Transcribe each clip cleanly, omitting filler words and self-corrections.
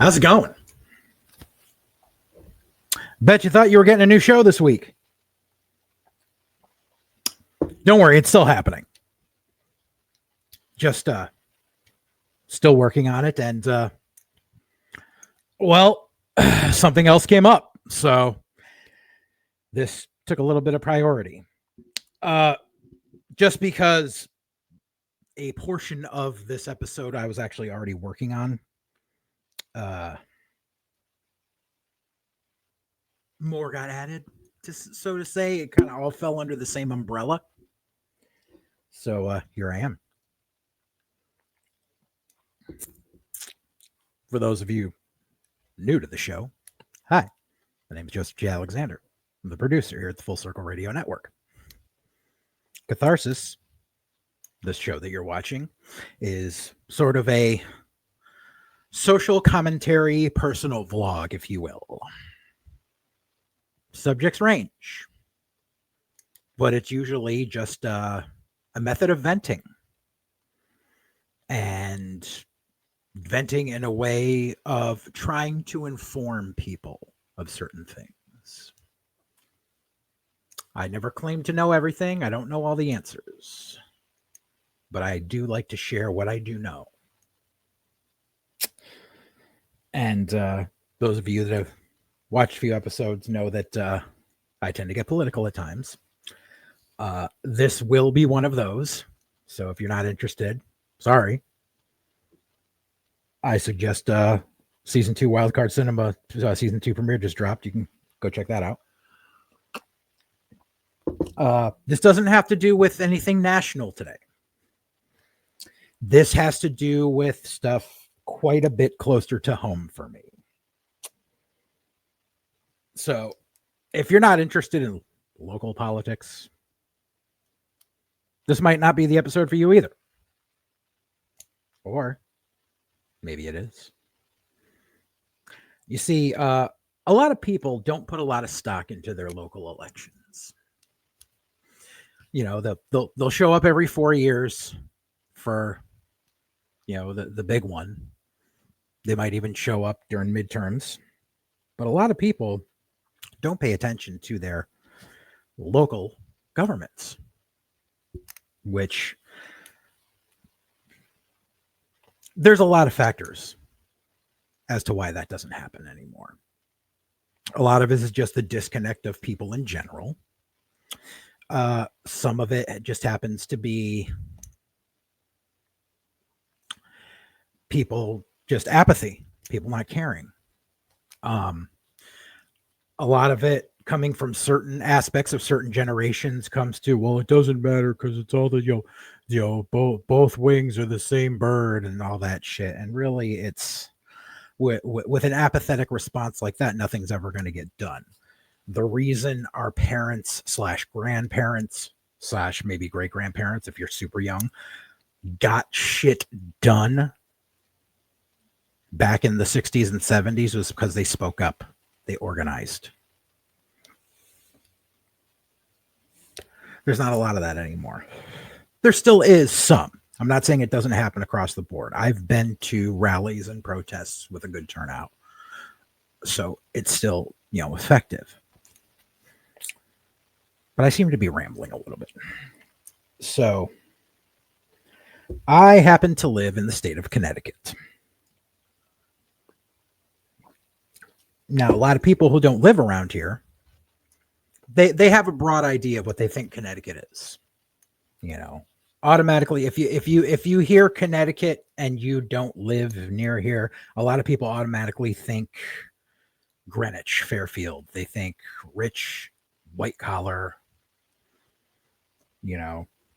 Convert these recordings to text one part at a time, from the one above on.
How's it going? Bet you thought you were getting a new show this week. Don't worry, it's still happening. Just still working on it, and well, something else came up, so this took a little bit of priority. Just because a portion of this episode I was actually already working on. More got added, so to say. It kind of all fell under the same umbrella. So here I am. For those of you new to the show, hi. My name is Joseph J. Alexander. I'm the producer here at the Full Circle Radio Network. Catharsis, this show that you're watching, is sort of a social commentary, personal vlog, if you will. Subjects range, but it's usually just a method of venting, and venting in a way of trying to inform people of certain things. I never claim to know everything. I don't know all the answers, but I do like to share what I do know. And those of you that have watched a few episodes know that I tend to get political at times. This will be one of those. So if you're not interested, sorry. I suggest season 2 Wildcard Cinema season 2 premiere just dropped. You can go check that out. This doesn't have to do with anything national today. This has to do with stuff quite a bit closer to home for me. So if you're not interested in local politics, this might not be the episode for you either. Or maybe it is. You see, a lot of people don't put a lot of stock into their local elections. You know, they'll show up every 4 years for, you know, the big one. They might even show up during midterms. But a lot of people don't pay attention to their local governments, which there's a lot of factors as to why that doesn't happen anymore. A lot of it is just the disconnect of people in general. Some of it just happens to be people just apathy, people not caring. A lot of it coming from certain aspects of certain generations comes to, well, it doesn't matter because it's all the, both wings are the same bird and all that shit. And really, it's with an apathetic response like that, nothing's ever going to get done. The reason our parents / grandparents / maybe great grandparents, if you're super young, got shit done back in the 60s and 70s was because they spoke up. They organized. There's not a lot of that anymore. There still is some. I'm not saying it doesn't happen across the board. I've been to rallies and protests with a good turnout. So it's still, effective. But I seem to be rambling a little bit. So I happen to live in the state of Connecticut. Now, a lot of people who don't live around here, they have a broad idea of what they think Connecticut is. Automatically, if you hear Connecticut and you don't live near here, a lot of people automatically think Greenwich, Fairfield. They think rich, white collar,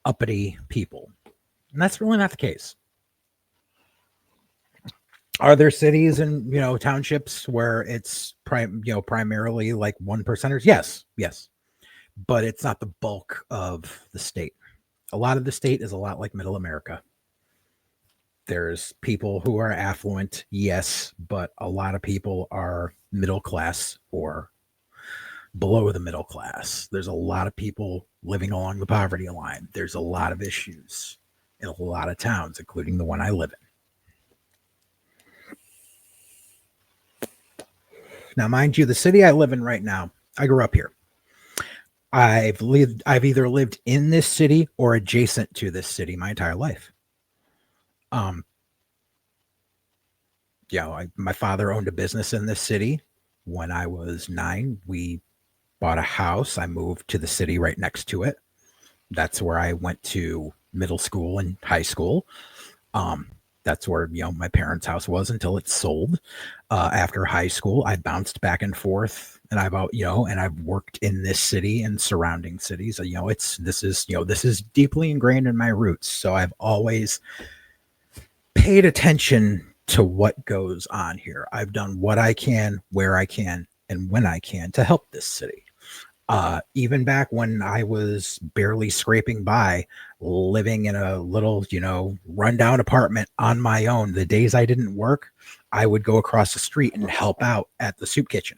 uppity people. And that's really not the case. Are there cities and, townships where it's primarily like 1%ers? Yes. But it's not the bulk of the state. A lot of the state is a lot like middle America. There's people who are affluent, yes, but a lot of people are middle class or below the middle class. There's a lot of people living along the poverty line. There's a lot of issues in a lot of towns, including the one I live in. Now, mind you, the city I live in right now, I grew up here. I've either lived in this city or adjacent to this city my entire life. Um, my father owned a business in this city. When I was 9, we bought a house. I moved to the city right next to it. That's where I went to middle school and high school. Um, that's where my parents' house was until it sold. After high school, I bounced back and forth, and I've worked in this city and surrounding cities. This is deeply ingrained in my roots. So I've always paid attention to what goes on here. I've done what I can, where I can, and when I can to help this city. Even back when I was barely scraping by, living in a little, rundown apartment on my own, the days I didn't work, I would go across the street and help out at the soup kitchen.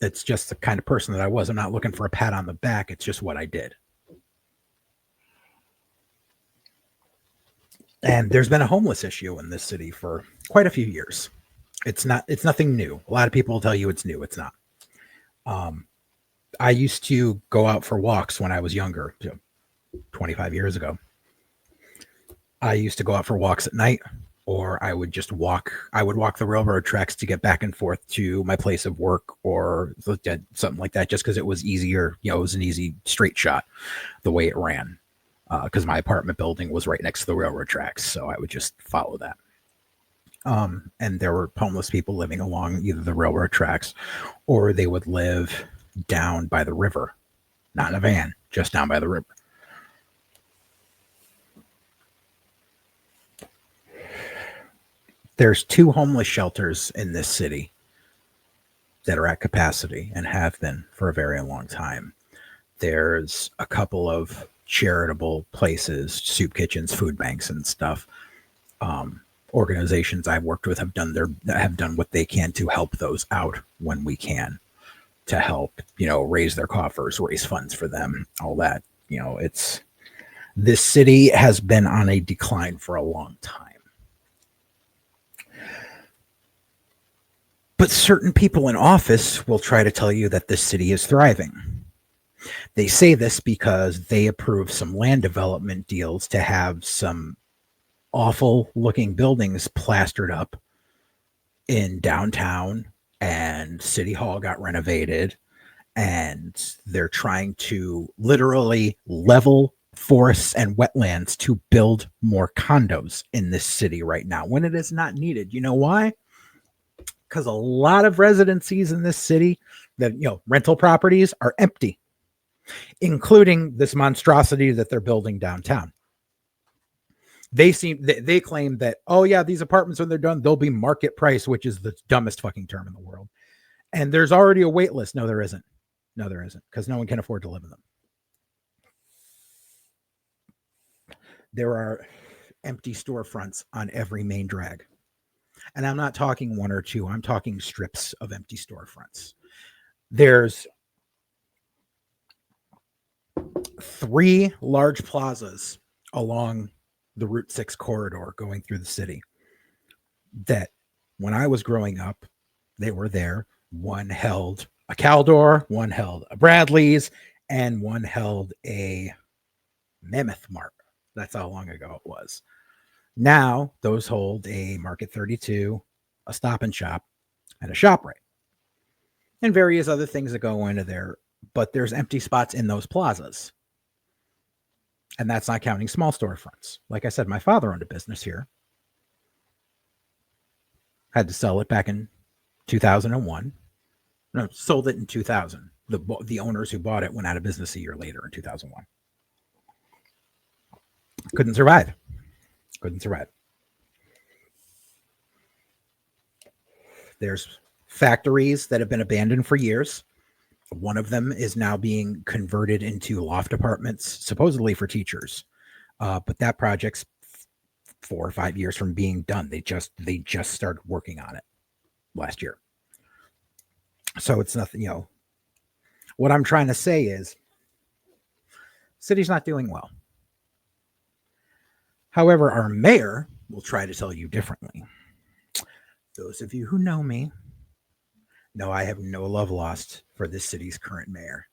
It's just the kind of person that I was. I'm not looking for a pat on the back. It's just what I did. And there's been a homeless issue in this city for quite a few years. It's nothing new. A lot of people will tell you it's new. It's not. I used to go out for walks when I was younger, 25 years ago. I used to go out for walks at night, or I would just walk. I would walk the railroad tracks to get back and forth to my place of work or something like that, just because it was easier. It was an easy straight shot the way it ran. Because my apartment building was right next to the railroad tracks, so I would just follow that. And there were homeless people living along either the railroad tracks, or they would live down by the river, not in a van, just down by the river. There's 2 homeless shelters in this city that are at capacity and have been for a very long time. There's a couple of charitable places, soup kitchens, food banks, and stuff. Organizations I've worked with have done what they can to help those out when we can, to help raise their coffers, raise funds for them, all that. This city has been on a decline for a long time. But certain people in office will try to tell you that this city is thriving. They say this because they approve some land development deals to have some awful looking buildings plastered up in downtown, and City Hall got renovated, and they're trying to literally level forests and wetlands to build more condos in this city right now when it is not needed. You know why? Because a lot of residencies in this city, that rental properties, are empty, including this monstrosity that they're building downtown. They claim that, oh yeah, these apartments, when they're done, they'll be market price, which is the dumbest fucking term in the world. And there's already a wait list. No, there isn't. Because no one can afford to live in them. There are empty storefronts on every main drag. And I'm not talking 1 or 2. I'm talking strips of empty storefronts. There's 3 large plazas along the Route 6 corridor going through the city that, when I was growing up, they were there. One held a Caldor, one held a Bradley's, and one held a Mammoth Mart. That's how long ago it was. Now those hold a Market 32, a Stop and Shop, and a ShopRite, and various other things that go into there. But there's empty spots in those plazas. And that's not counting small storefronts. Like I said, my father owned a business here. Had to sell it back in 2001. No, sold it in 2000. The owners who bought it went out of business a year later in 2001. Couldn't survive. There's factories that have been abandoned for years. One of them is now being converted into loft apartments, supposedly for teachers. But that project's 4 or 5 years from being done. They just started working on it last year. So it's nothing, what I'm trying to say is, city's not doing well. However, our mayor will try to tell you differently. Those of you who know me No, I have no love lost for this city's current mayor.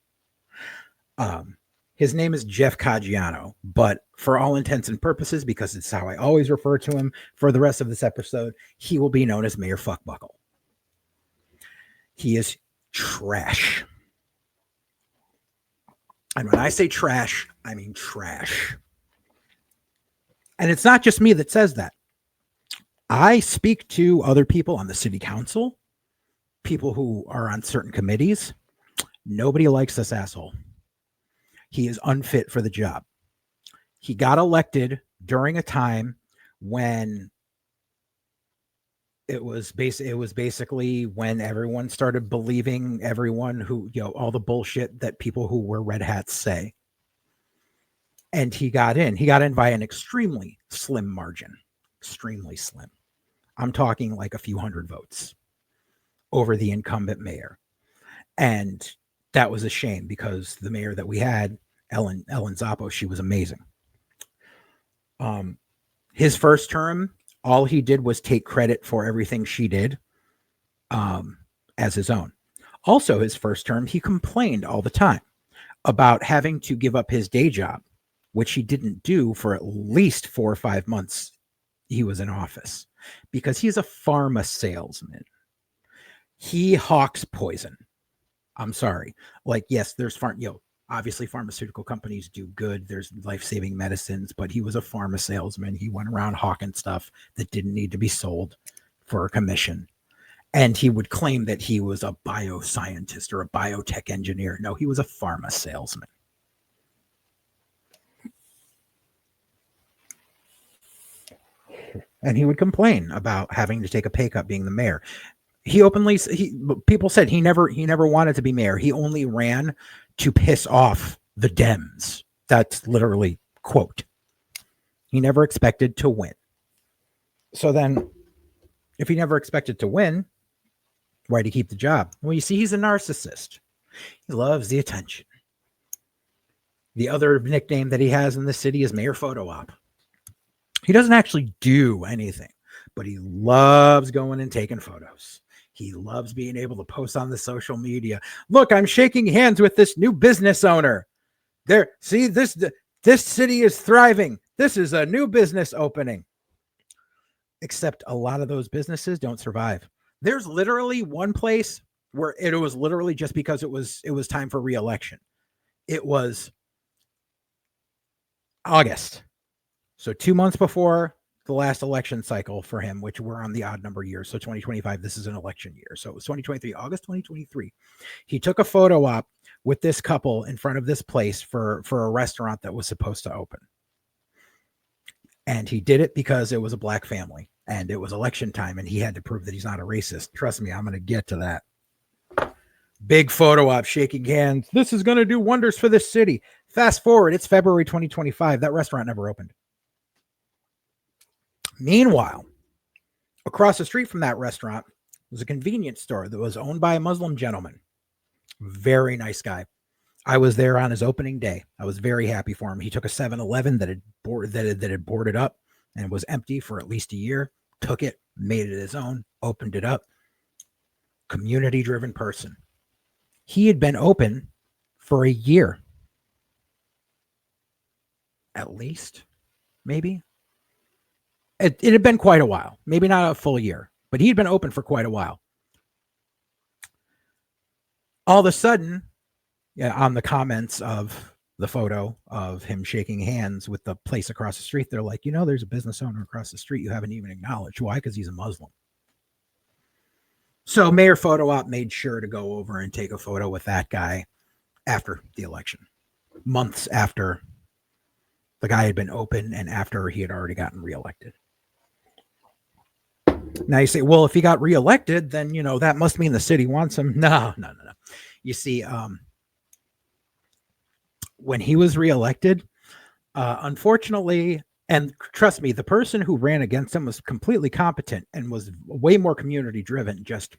His name is Jeff Caggiano, but for all intents and purposes, because it's how I always refer to him for the rest of this episode, he will be known as Mayor Fuckbuckle. He is trash. And when I say trash, I mean trash. And it's not just me that says that. I speak to other people on the city council, people who are on certain committees. Nobody likes this asshole. He is unfit for the job. He got elected during a time when it was basically when everyone started believing everyone who, all the bullshit that people who wear red hats say. And he got in. He got in by an extremely slim margin. Extremely slim. I'm talking like a few hundred votes over the incumbent mayor. And that was a shame because the mayor that we had, Ellen Zappo, she was amazing. His first term, all he did was take credit for everything she did as his own. Also, his first term, he complained all the time about having to give up his day job, which he didn't do for at least 4 or 5 months he was in office, because he's a pharma salesman. He hawks poison. I'm sorry. Like, yes, there's obviously pharmaceutical companies do good. There's life-saving medicines, but he was a pharma salesman. He went around hawking stuff that didn't need to be sold for a commission. And he would claim that he was a bioscientist or a biotech engineer. No, he was a pharma salesman. And he would complain about having to take a pay cut being the mayor. People said he never wanted to be mayor. He only ran to piss off the Dems. That's literally quote. He never expected to win. So then, if he never expected to win, why'd he keep the job? Well, you see, he's a narcissist. He loves the attention. The other nickname that he has in the city is Mayor Photo Op. He doesn't actually do anything, but he loves going and taking photos. He loves being able to post on the social media. Look, I'm shaking hands with this new business owner. There, see, this city is thriving. This is a new business opening. Except a lot of those businesses don't survive. There's literally one place where it was literally just because it was time for re-election. It was August. So 2 months before the last election cycle for him, which we're on the odd number year. So 2025, this is an election year. So it was 2023, August 2023. He took a photo op with this couple in front of this place for a restaurant that was supposed to open. And he did it because it was a black family and it was election time and he had to prove that he's not a racist. Trust me, I'm going to get to that. Big photo op, shaking hands. This is going to do wonders for this city. Fast forward, it's February 2025. That restaurant never opened. Meanwhile, across the street from that restaurant was a convenience store that was owned by a Muslim gentleman. Very nice guy. I was there on his opening day. I was very happy for him. He took a 7-Eleven that had boarded up and was empty for at least a year, took it, made it his own, opened it up. Community-driven person. He had been open for a year. At least, maybe. It had been quite a while. Maybe not a full year, but he had been open for quite a while. All of a sudden, on the comments of the photo of him shaking hands with the place across the street, they're like, there's a business owner across the street you haven't even acknowledged. Why? Because he's a Muslim. So Mayor Photo Op made sure to go over and take a photo with that guy after the election, months after the guy had been open and after he had already gotten reelected. Now you say, well, if he got reelected, then, that must mean the city wants him. No. You see, when he was reelected, unfortunately, and trust me, the person who ran against him was completely competent and was way more community driven. Just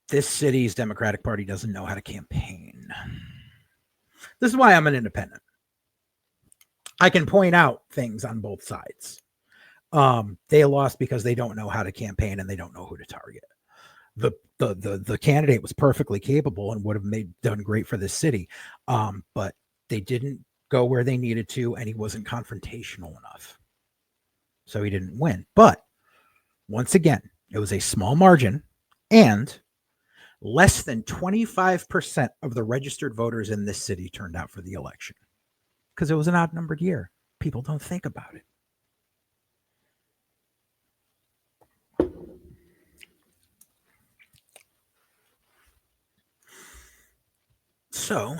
this city's Democratic Party doesn't know how to campaign. This is why I'm an independent. I can point out things on both sides. They lost because they don't know how to campaign and they don't know who to target. The candidate was perfectly capable and would have done great for the city, but they didn't go where they needed to, and he wasn't confrontational enough, so he didn't win. But once again, it was a small margin, and less than 25% of the registered voters in this city turned out for the election because it was an odd-numbered year. People don't think about it. So,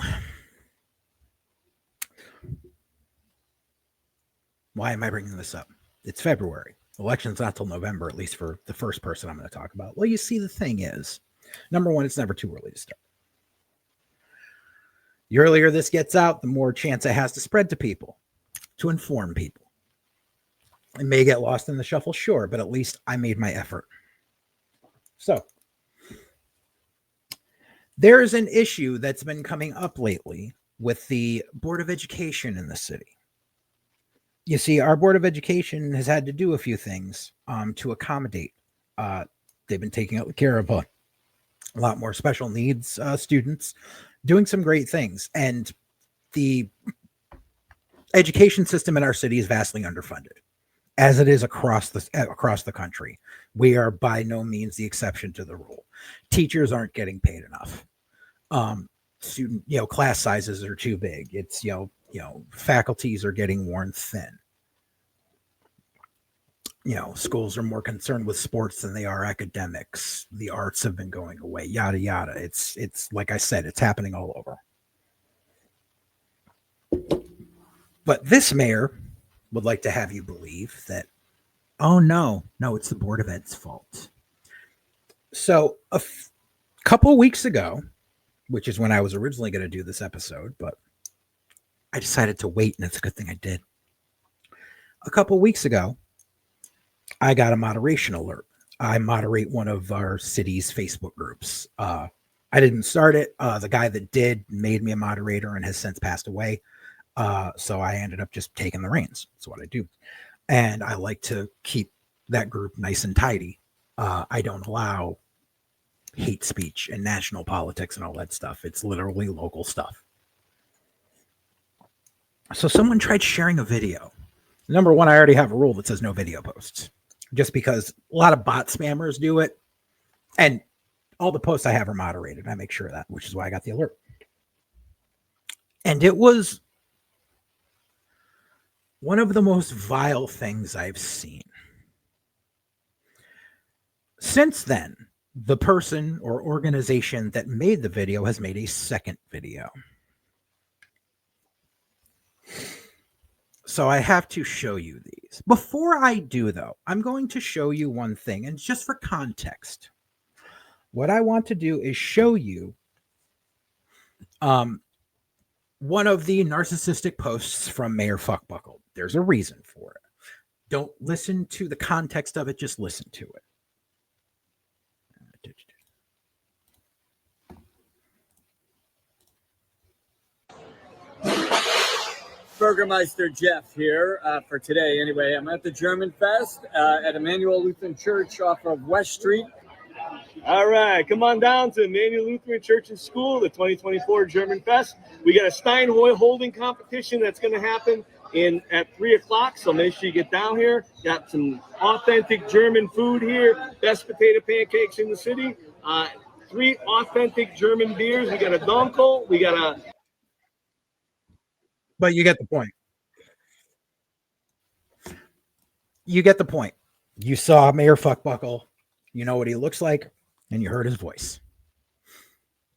why am I bringing this up? It's February. Election's not till November, at least for the first person I'm going to talk about. Well, you see, the thing is, number one, it's never too early to start. The earlier this gets out, the more chance it has to spread to people, to inform people. It may get lost in the shuffle, sure, but at least I made my effort. So, there's an issue that's been coming up lately with the Board of Education in the city. You see, our Board of Education has had to do a few things to accommodate. They've been taking care of a lot more special needs students, doing some great things. And the education system in our city is vastly underfunded, as it is across the country. We are by no means the exception to the rule. Teachers aren't getting paid enough. Student, class sizes are too big. It's, faculties are getting worn thin. Schools are more concerned with sports than they are academics. The arts have been going away, yada, yada. It's like I said, it's happening all over. But this mayor would like to have you believe that, oh, no, it's the Board of Ed's fault. So a couple weeks ago, which is when I was originally going to do this episode, but I decided to wait, and it's a good thing I did. A couple weeks ago, I got a moderation alert. I moderate one of our city's Facebook groups. I didn't start it. The guy that did made me a moderator and has since passed away. So I ended up just taking the reins. That's what I do. And I like to keep that group nice and tidy. I don't allow hate speech and national politics and all that stuff. It's literally local stuff. So someone tried sharing a video. Number one, I already have a rule that says no video posts, just because a lot of bot spammers do it. And all the posts I have are moderated. I make sure of that, which is why I got the alert. And it was one of the most vile things I've seen. Since then, the person or organization that made the video has made a second video. So I have to show you these. Before I do, though, I'm going to show you one thing, and just for context, what I want to do is show you one of the narcissistic posts from Mayor Fuckbuckle. There's a reason for it. Don't listen to the context of it, just listen to it. Burgermeister Jeff here for today. Anyway, I'm at the German Fest at Emmanuel Lutheran Church off of West Street. All right, come on down to Emmanuel Lutheran Church and School, the 2024 German Fest. We got a Steinhoy holding competition that's going to happen at 3 o'clock, so make sure you get down here. Got some authentic German food here, best potato pancakes in the city, 3 authentic German beers. We got a Dunkel, we got a... But you get the point. You get the point. You saw Mayor Fuckbuckle. You know what he looks like, and you heard his voice.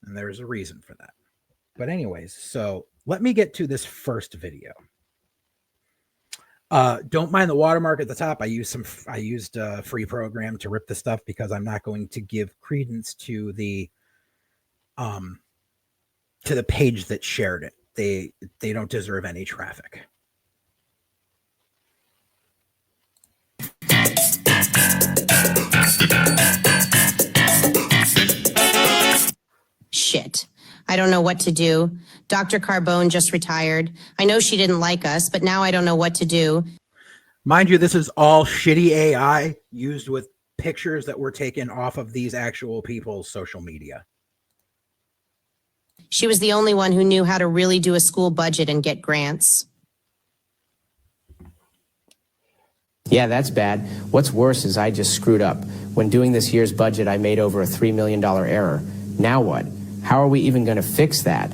And there's a reason for that. But anyways, so let me get to this first video. Don't mind the watermark at the top. I used a free program to rip the stuff because I'm not going to give credence to the page that shared it. They don't deserve any traffic. Shit. I don't know what to do. Dr. Carbone just retired. I know she didn't like us, but now I don't know what to do. Mind you, this is all shitty AI used with pictures that were taken off of these actual people's social media. She was the only one who knew how to really do a school budget and get grants. Yeah, that's bad. What's worse is I just screwed up. When doing this year's budget, I made over a $3 million error. Now what? How are we even going to fix that?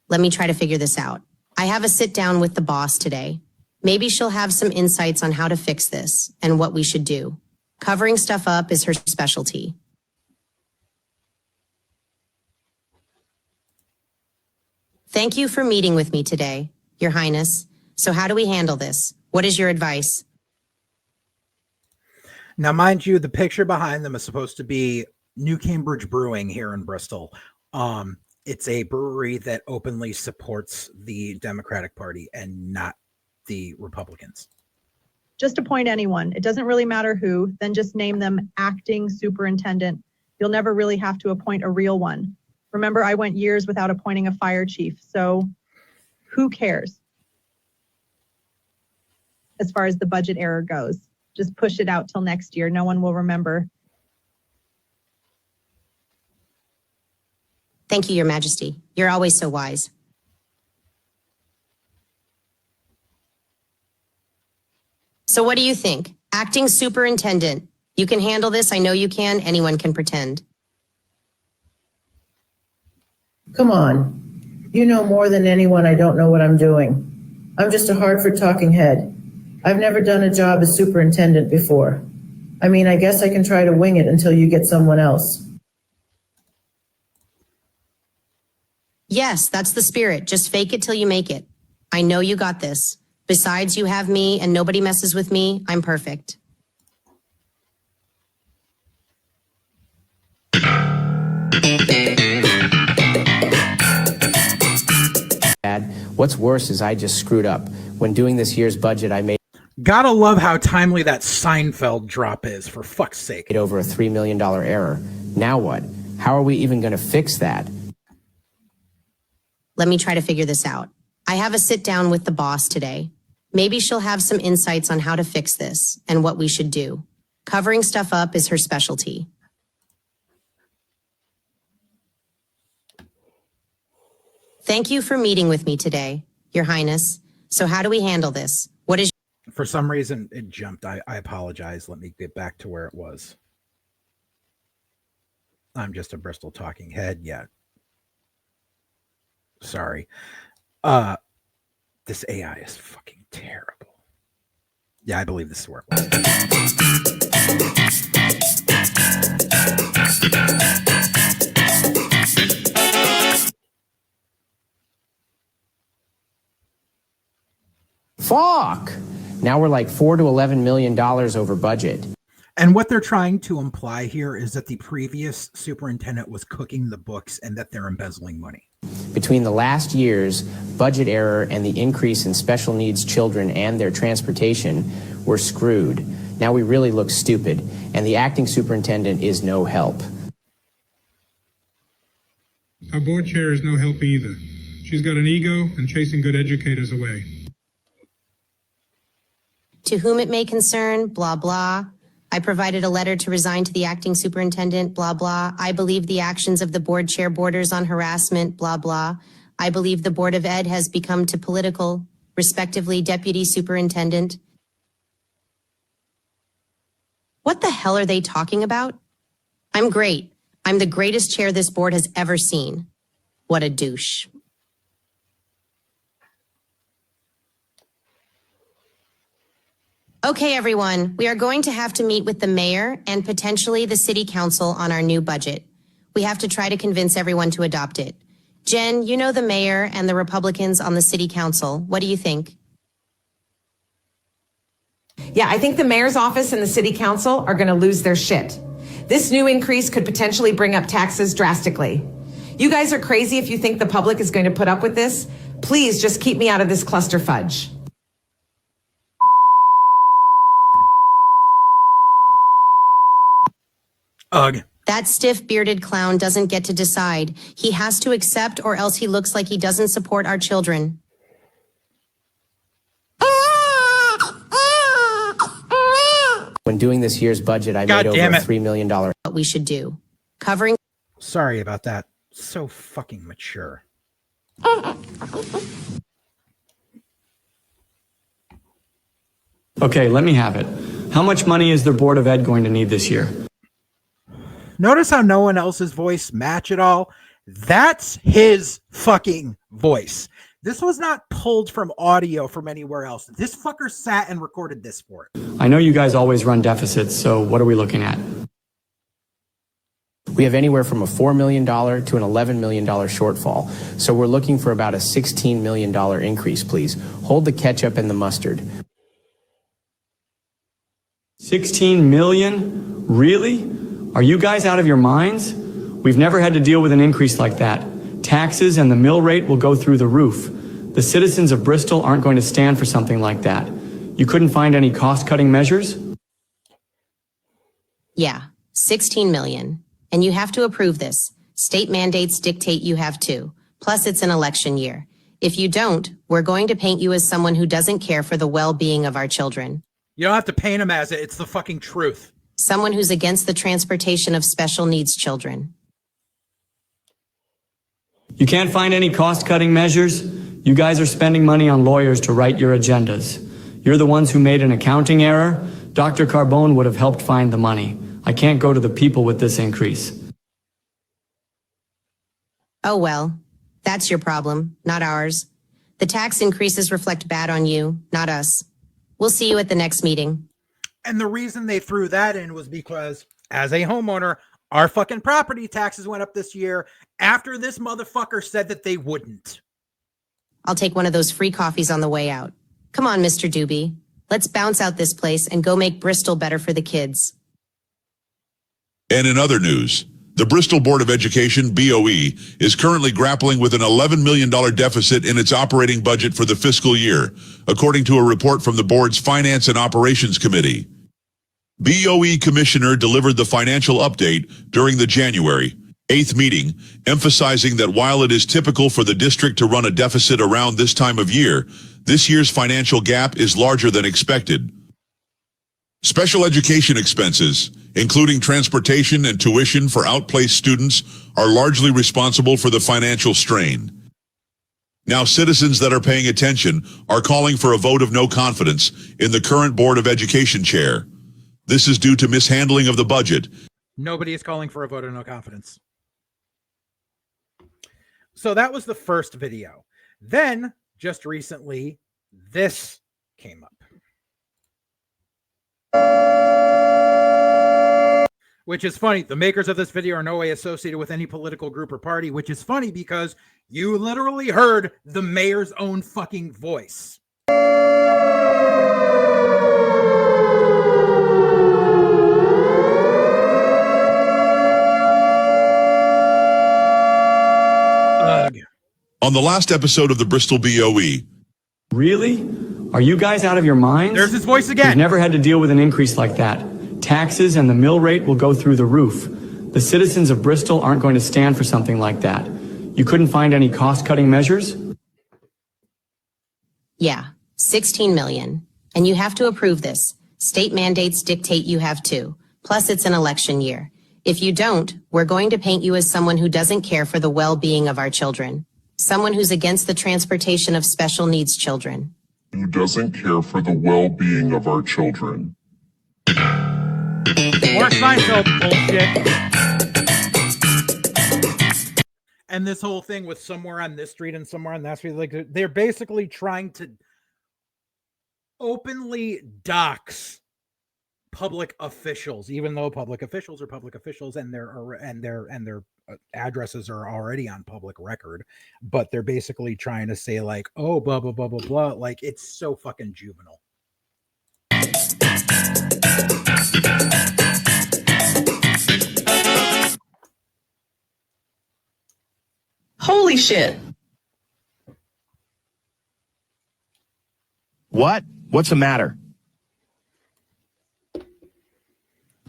Let me try to figure this out. I have a sit down with the boss today. Maybe she'll have some insights on how to fix this and what we should do. Covering stuff up is her specialty. Thank you for meeting with me today, Your Highness. So how do we handle this? What is your advice? Now, mind you, the picture behind them is supposed to be New Cambridge Brewing here in Bristol. It's a brewery that openly supports the Democratic Party and not the Republicans. Just appoint anyone. It doesn't really matter who, then just name them acting superintendent. You'll never really have to appoint a real one. Remember, I went years without appointing a fire chief, so who cares? As far as the budget error goes, just push it out till next year. No one will remember. Thank you, Your Majesty. You're always so wise. So what do you think? Acting superintendent. You can handle this. I know you can. Anyone can pretend. Come on. You know more than anyone I don't know what I'm doing. I'm just a Hartford talking head. I've never done a job as superintendent before. I mean, I guess I can try to wing it until you get someone else. Yes, that's the spirit. Just fake it till you make it. I know you got this. Besides, you have me and nobody messes with me. I'm perfect. What's worse is I just screwed up. When doing this year's budget, I made Gotta love how timely that Seinfeld drop is, for fuck's sake. over a $3 million error. Now what? How are we even going to fix that? Let me try to figure this out. I have a sit down with the boss today. Maybe she'll have some insights on how to fix this and what we should do. Covering stuff up is her specialty. Thank you for meeting with me today, Your Highness. So how do we handle this? What is For some reason, it jumped. I apologize. Let me get back to where it was. I'm just a Bristol talking head. Yeah. Sorry. This AI is fucking terrible. Yeah, I believe this is where it was. Fuck! Now we're like $4 to $11 million over budget. And what they're trying to imply here is that the previous superintendent was cooking the books and that they're embezzling money. Between the last year's budget error and the increase in special needs children and their transportation, we're screwed. Now we really look stupid, and the acting superintendent is no help. Our board chair is no help either. She's got an ego and chasing good educators away. To whom it may concern, blah, blah. I provided a letter to resign to the acting superintendent, blah, blah. I believe the actions of the board chair borders on harassment, blah, blah. I believe the Board of Ed has become too political, respectively, deputy superintendent. What the hell are they talking about? I'm great. I'm the greatest chair this board has ever seen. What a douche. Okay, everyone, we are going to have to meet with the mayor and potentially the city council on our new budget. We have to try to convince everyone to adopt it. Jen, you know the mayor and the Republicans on the city council. What do you think? Yeah, I think the mayor's office and the city council are going to lose their shit. This new increase could potentially bring up taxes drastically. You guys are crazy if you think the public is going to put up with this. Please just keep me out of this cluster fudge. Ugh. That stiff bearded clown doesn't get to decide. He has to accept or else he looks like he doesn't support our children. Ah! When doing this year's budget, I God made over damn a it. $3 million. What we should do. Covering. Sorry about that. So fucking mature. Okay, let me have it. How much money is their Board of Ed going to need this year? Notice how no one else's voice match at all? That's his fucking voice. This was not pulled from audio from anywhere else. This fucker sat and recorded this for it. I know you guys always run deficits, so what are we looking at? We have anywhere from a $4 million to an $11 million shortfall. So we're looking for about a $16 million increase, please. Hold the ketchup and the mustard. 16 million? Really? Are you guys out of your minds? We've never had to deal with an increase like that. Taxes and the mill rate will go through the roof. The citizens of Bristol aren't going to stand for something like that. You couldn't find any cost-cutting measures? Yeah, 16 million. And you have to approve this. State mandates dictate you have to. Plus, it's an election year. If you don't, we're going to paint you as someone who doesn't care for the well-being of our children. You don't have to paint him as it. It's the fucking truth. Someone who's against the transportation of special needs children. You can't find any cost-cutting measures? You guys are spending money on lawyers to write your agendas. You're the ones who made an accounting error. Dr. Carbone would have helped find the money. I can't go to the people with this increase. Oh well, that's your problem, not ours. The tax increases reflect bad on you, not us. We'll see you at the next meeting. And the reason they threw that in was because, as a homeowner, our fucking property taxes went up this year after this motherfucker said that they wouldn't. I'll take one of those free coffees on the way out. Come on, Mr. Doobie. Let's bounce out this place and go make Bristol better for the kids. And in other news, the Bristol Board of Education, BOE, is currently grappling with an $11 million deficit in its operating budget for the fiscal year, according to a report from the board's Finance and Operations Committee. BOE Commissioner delivered the financial update during the January 8th meeting, emphasizing that while it is typical for the district to run a deficit around this time of year, this year's financial gap is larger than expected. Special education expenses, including transportation and tuition for outplaced students, are largely responsible for the financial strain. Now, citizens that are paying attention are calling for a vote of no confidence in the current Board of Education chair. This is due to mishandling of the budget. Nobody is calling for a vote of no confidence. So that was the first video. Then, just recently, this came up. Which is funny. The makers of this video are no way associated with any political group or party, which is funny because you literally heard the mayor's own fucking voice. On the last episode of the Bristol BOE. Really? Are you guys out of your minds? There's his voice again. We've never had to deal with an increase like that. Taxes and the mill rate will go through the roof. The citizens of Bristol aren't going to stand for something like that. You couldn't find any cost-cutting measures? Yeah, 16 million. And you have to approve this. State mandates dictate you have to. Plus, it's an election year. If you don't, we're going to paint you as someone who doesn't care for the well-being of our children. Someone who's against the transportation of special needs children. Who doesn't care for the well-being of our children. More Seinfeld bullshit. And this whole thing with somewhere on this street and somewhere on that street, like they're basically trying to openly dox public officials, even though public officials are public officials and their addresses are already on public record. But they're basically trying to say like, oh, blah blah blah blah blah. Like it's so fucking juvenile. Holy shit. What? What's the matter?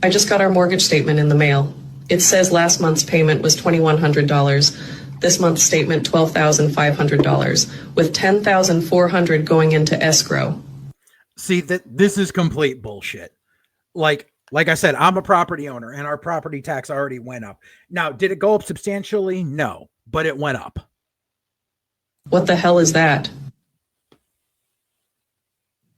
I just got our mortgage statement in the mail. It says last month's payment was $2,100. This month's statement, $12,500, with $10,400 going into escrow. See, that this is complete bullshit. like I said, I'm a property owner and our property tax already went up. Now, did it go up substantially? No, but it went up. What the hell is that?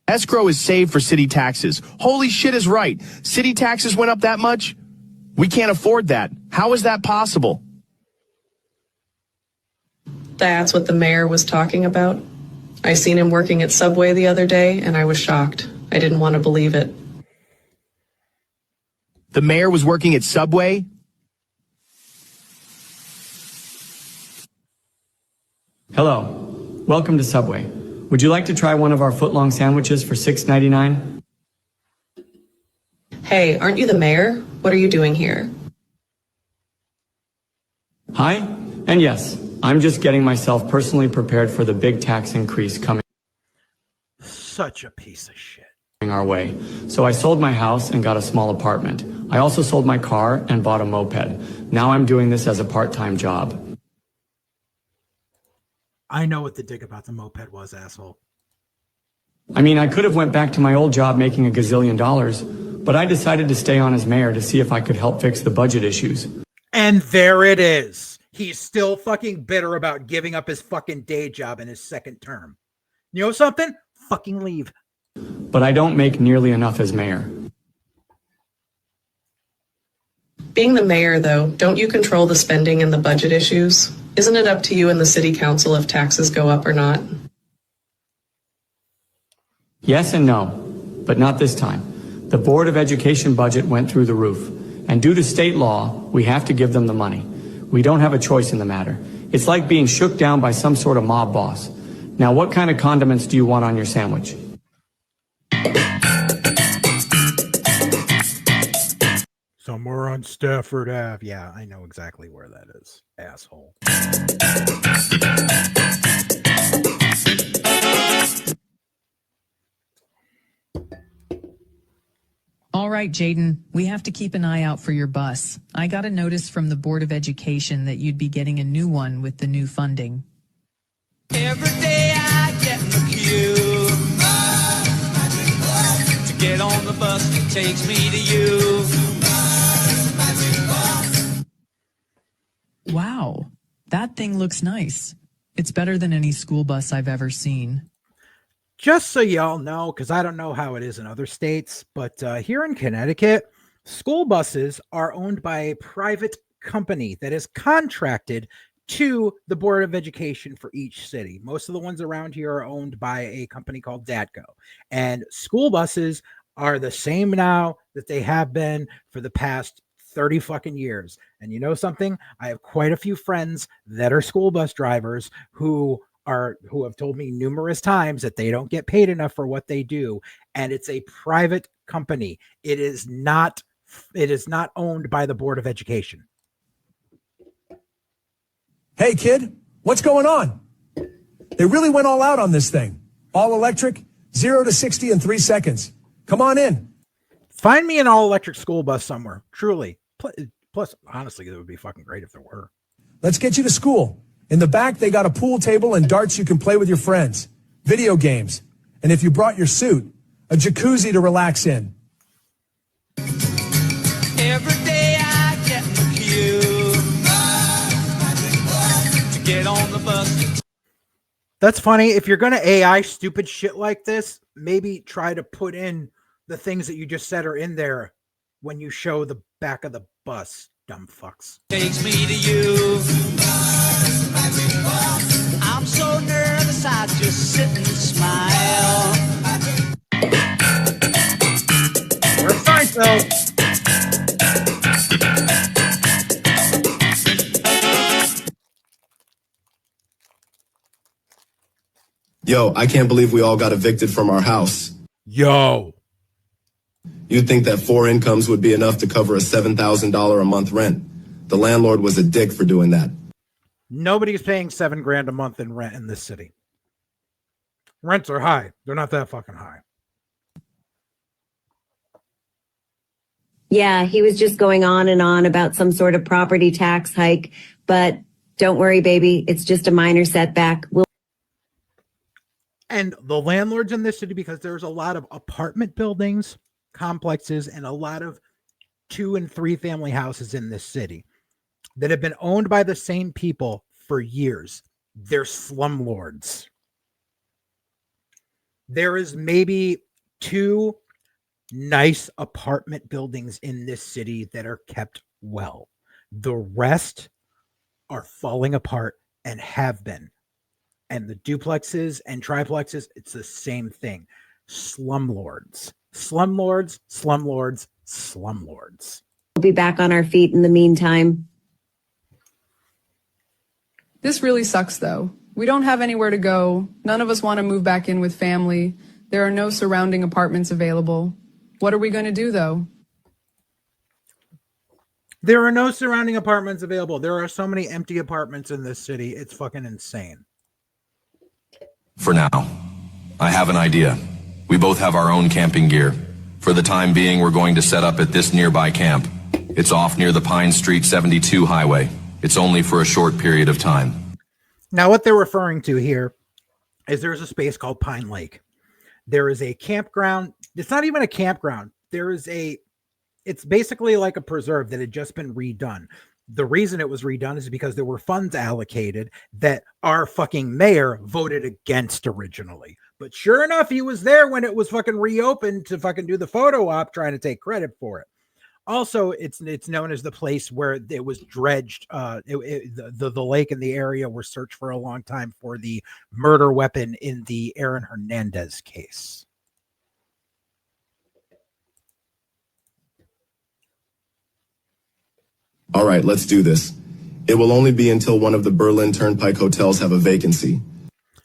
Escrow is saved for city taxes. Holy shit is right. City taxes went up that much? We can't afford that. How is that possible? That's what the mayor was talking about. I seen him working at Subway the other day, and I was shocked. I didn't want to believe it. The mayor was working at Subway? Hello. Welcome to Subway. Would you like to try one of our footlong sandwiches for $6.99? Hey, aren't you the mayor? What are you doing here? Hi, and yes, I'm just getting myself personally prepared for the big tax increase coming Such a piece of shit. our way. So I sold my house and got a small apartment. I also sold my car and bought a moped. Now I'm doing this as a part-time job. I know what the dig about the moped was, asshole. I mean, I could have went back to my old job making $1 gazillion, but I decided to stay on as mayor to see if I could help fix the budget issues. And there it is. He's still fucking bitter about giving up his fucking day job in his second term. You know something? Fucking leave. But I don't make nearly enough as mayor. Being the mayor, though, don't you control the spending and the budget issues? Isn't it up to you and the city council if taxes go up or not? Yes and no, but not this time. The Board of Education budget went through the roof, and due to state law, we have to give them the money. We don't have a choice in the matter. It's like being shook down by some sort of mob boss. Now, what kind of condiments do you want on your sandwich? Somewhere on Stafford Ave. Yeah, I know exactly where that is, asshole. All right, Jaden, we have to keep an eye out for your bus. I got a notice from the Board of Education that you'd be getting a new one with the new funding. Every day I get in the queue to get on the bus that takes me to you. Wow, that thing looks nice. It's better than any school bus I've ever seen. Just so y'all know, because I don't know how it is in other states, but here in Connecticut, school buses are owned by a private company that is contracted to the Board of Education for each city. Most of the ones around here are owned by a company called DATCO. And school buses are the same now that they have been for the past 30 fucking years. And you know something? I have quite a few friends that are school bus drivers who have told me numerous times that they don't get paid enough for what they do. And it's a private company. It is not owned by the Board of Education. Hey, kid, what's going on? They really went all out on this thing. All electric, 0 to 60 in 3 seconds. Come on in. Find me an all-electric school bus somewhere, truly. Plus, honestly, it would be fucking great if there were. Let's get you to school. In the back, they got a pool table and darts you can play with your friends, video games, and if you brought your suit, a jacuzzi to relax in. Every day I get in the queue to get on the bus. That's funny. If you're going to AI stupid shit like this, maybe try to put in the things that you just said are in there when you show the back of the bus, dumb fucks. Takes me to you. I'm so nervous I just sit and smile. We're Seinfeld. Yo, I can't believe we all got evicted from our house. Yo. You'd think that 4 incomes would be enough to cover a $7,000 a month rent. The landlord was a dick for doing that. Nobody's paying $7,000 a month in rent in this city. Rents are high. They're not that fucking high. Yeah, he was just going on and on about some sort of property tax hike, but don't worry, baby. It's just a minor setback. And the landlords in this city, because there's a lot of apartment buildings complexes and a lot of 2 and 3 family houses in this city that have been owned by the same people for years. They're slumlords. There is maybe 2 nice apartment buildings in this city that are kept well. The rest are falling apart and have been. And the duplexes and triplexes, it's the same thing. Slumlords. Slumlords, slumlords, slumlords. We'll be back on our feet in the meantime. This really sucks, though. We don't have anywhere to go. None of us want to move back in with family. There are no surrounding apartments available. What are we going to do, though? There are no surrounding apartments available. There are so many empty apartments in this city. It's fucking insane. For now, I have an idea. We both have our own camping gear. For the time being, we're going to set up at this nearby camp. It's off near the Pine Street 72 highway. It's only for a short period of time. Now, what they're referring to here is there's a space called Pine Lake. There is a campground. It's not even a campground. It's basically like a preserve that had just been redone. The reason it was redone is because there were funds allocated that our fucking mayor voted against originally. But sure enough, he was there when it was fucking reopened to fucking do the photo op, trying to take credit for it. Also, it's known as the place where it was dredged. The lake and the area were searched for a long time for the murder weapon in the Aaron Hernandez case. All right, let's do this. It will only be until one of the Berlin Turnpike hotels have a vacancy.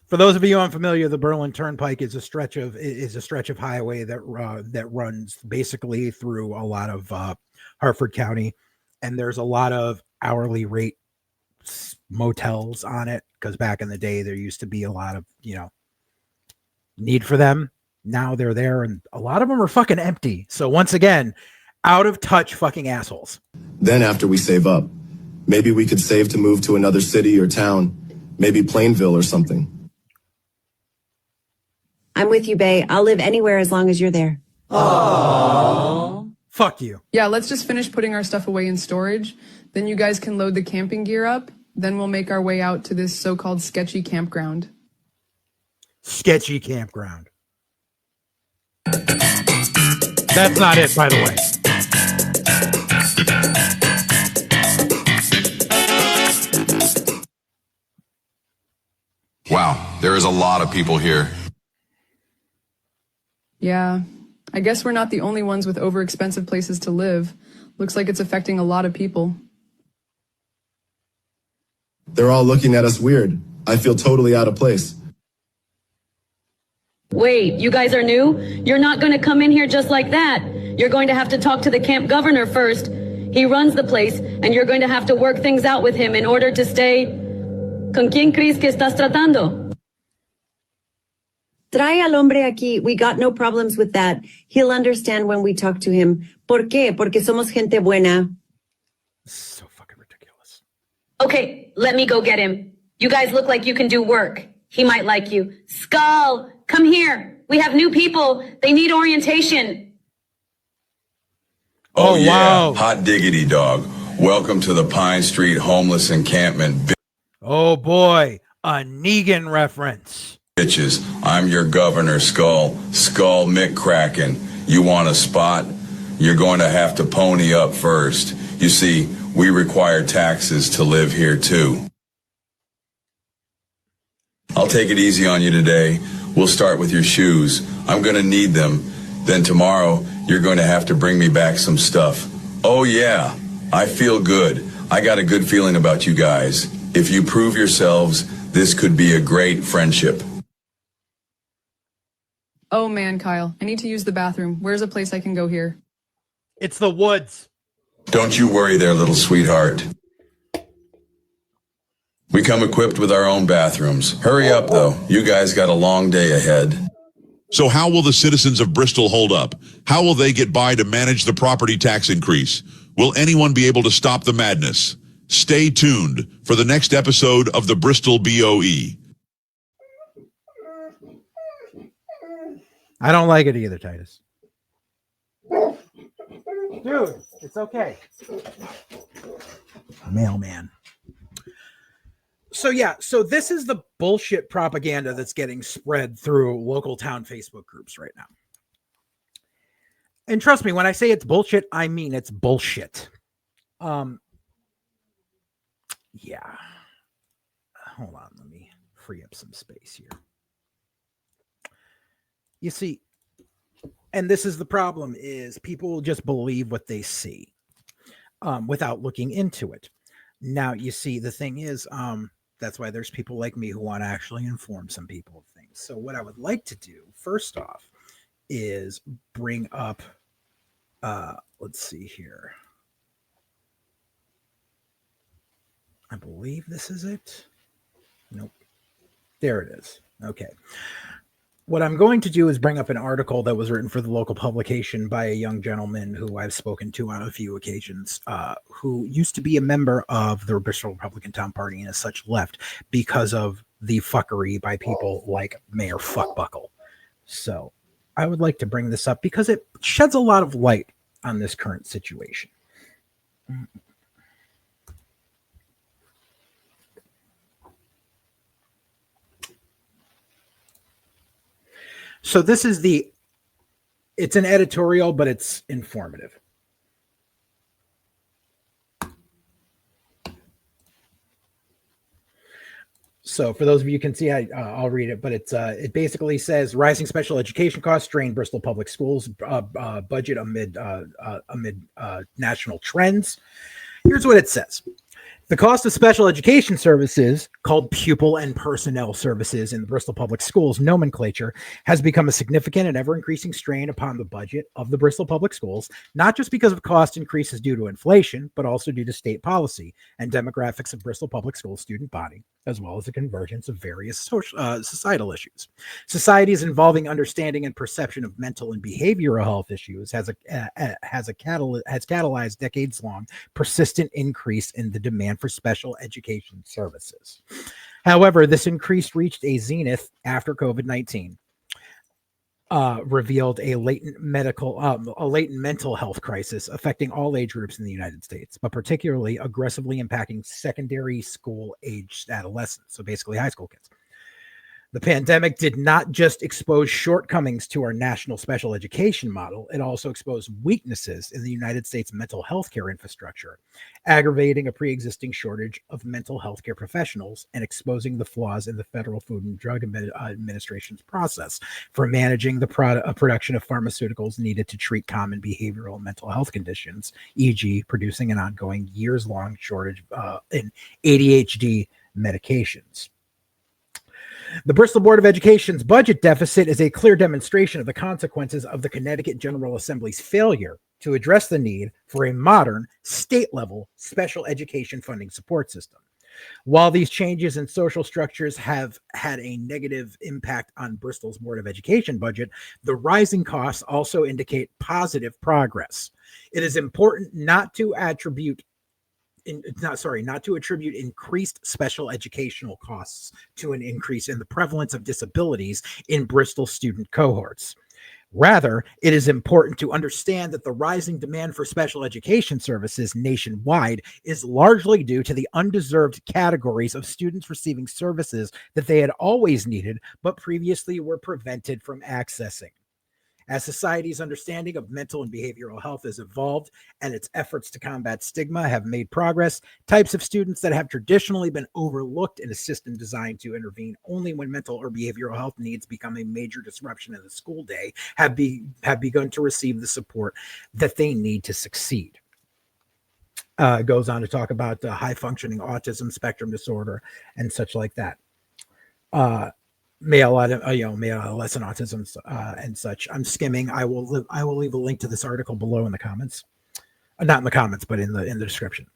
For those of you unfamiliar, the Berlin Turnpike is a stretch of highway that runs basically through a lot of Hartford County, and there's a lot of hourly rate motels on it because back in the day there used to be a lot of need for them. Now they're there, and a lot of them are fucking empty. So once again, out of touch fucking assholes. Then after we save up, maybe we could save to move to another city or town, maybe Plainville or something. I'm with you, Bae. I'll live anywhere as long as you're there. Aww. Fuck you. Yeah, let's just finish putting our stuff away in storage. Then you guys can load the camping gear up. Then we'll make our way out to this so-called sketchy campground. Sketchy campground. That's not it, by the way. Wow, there is a lot of people here. Yeah, I guess we're not the only ones with overexpensive places to live. Looks like it's affecting a lot of people. They're all looking at us weird. I feel totally out of place. Wait, you guys are new? You're not going to come in here just like that. You're going to have to talk to the camp governor first. He runs the place, and you're going to have to work things out with him in order to stay. ¿Con quién crees que estás tratando? Trae al hombre aquí. We got no problems with that. He'll understand when we talk to him. ¿Por qué? Porque somos gente buena. So fucking ridiculous. Okay, let me go get him. You guys look like you can do work. He might like you. Skull, come here. We have new people. They need orientation. Oh, yeah. Wow. Hot diggity dog. Welcome to the Pine Street homeless encampment. Oh boy, a Negan reference. Bitches, I'm your governor, Skull McCracken. You want a spot? You're going to have to pony up first. You see, we require taxes to live here too. I'll take it easy on you today. We'll start with your shoes. I'm going to need them. Then tomorrow, you're going to have to bring me back some stuff. Oh yeah, I feel good. I got a good feeling about you guys. If you prove yourselves, this could be a great friendship. Oh man, Kyle, I need to use the bathroom. Where's a place I can go here? It's the woods. Don't you worry there, little sweetheart. We come equipped with our own bathrooms. Hurry up, though. You guys got a long day ahead. So how will the citizens of Bristol hold up? How will they get by to manage the property tax increase? Will anyone be able to stop the madness? Stay tuned for the next episode of the Bristol BOE. I don't like it either, Titus. Dude, it's okay. Mailman. So yeah, so this is the bullshit propaganda that's getting spread through local town Facebook groups right now. And trust me, when I say it's bullshit, I mean it's bullshit. Yeah. Hold on, let me free up some space here. You see, and this is the problem, is people will just believe what they see without looking into it. Now, you see, the thing is, that's why there's people like me who want to actually inform some people of things. So what I would like to do, first off, is bring up, let's see here. I believe this is it. Nope. There it is. Okay. What I'm going to do is bring up an article that was written for the local publication by a young gentleman who I've spoken to on a few occasions, who used to be a member of the Bristol Republican Town Party and as such left because of the fuckery by people like Mayor Fuckbuckle. So I would like to bring this up because it sheds a lot of light on this current situation. So this is it's an editorial, but it's informative. So for those of you who can see, I'll read it, but it basically says rising special education costs strain Bristol Public Schools budget amid national trends. Here's what it says. The cost of special education services, called pupil and personnel services in the Bristol Public Schools nomenclature, has become a significant and ever-increasing strain upon the budget of the Bristol Public Schools, not just because of cost increases due to inflation, but also due to state policy and demographics of Bristol Public Schools student body, as well as the convergence of various societal issues. Society's involving understanding and perception of mental and behavioral health issues has catalyzed decades-long persistent increase in the demand for special education services. However, this increase reached a zenith after COVID-19 revealed a latent mental health crisis affecting all age groups in the United States, but particularly aggressively impacting secondary school aged adolescents, so basically high school kids. The pandemic did not just expose shortcomings to our national special education model, it also exposed weaknesses in the United States mental health care infrastructure, aggravating a pre-existing shortage of mental health care professionals and exposing the flaws in the Federal Food and Drug Administration's process for managing the production of pharmaceuticals needed to treat common behavioral and mental health conditions, e.g., producing an ongoing years-long shortage in ADHD medications. The Bristol Board of Education's budget deficit is a clear demonstration of the consequences of the Connecticut General Assembly's failure to address the need for a modern, state-level special education funding support system. While these changes in social structures have had a negative impact on Bristol's Board of Education budget, the rising costs also indicate positive progress. It is important not to attribute increased special educational costs to an increase in the prevalence of disabilities in Bristol student cohorts. Rather, it is important to understand that the rising demand for special education services nationwide is largely due to the undeserved categories of students receiving services that they had always needed but previously were prevented from accessing. As society's understanding of mental and behavioral health has evolved and its efforts to combat stigma have made progress, types of students that have traditionally been overlooked in a system designed to intervene only when mental or behavioral health needs become a major disruption in the school day have begun to receive the support that they need to succeed. Goes on to talk about high-functioning autism spectrum disorder and such like that. Male adolescent autism and such. I'm skimming. I will leave a link to this article below in the comments. Not in the comments, but in the description.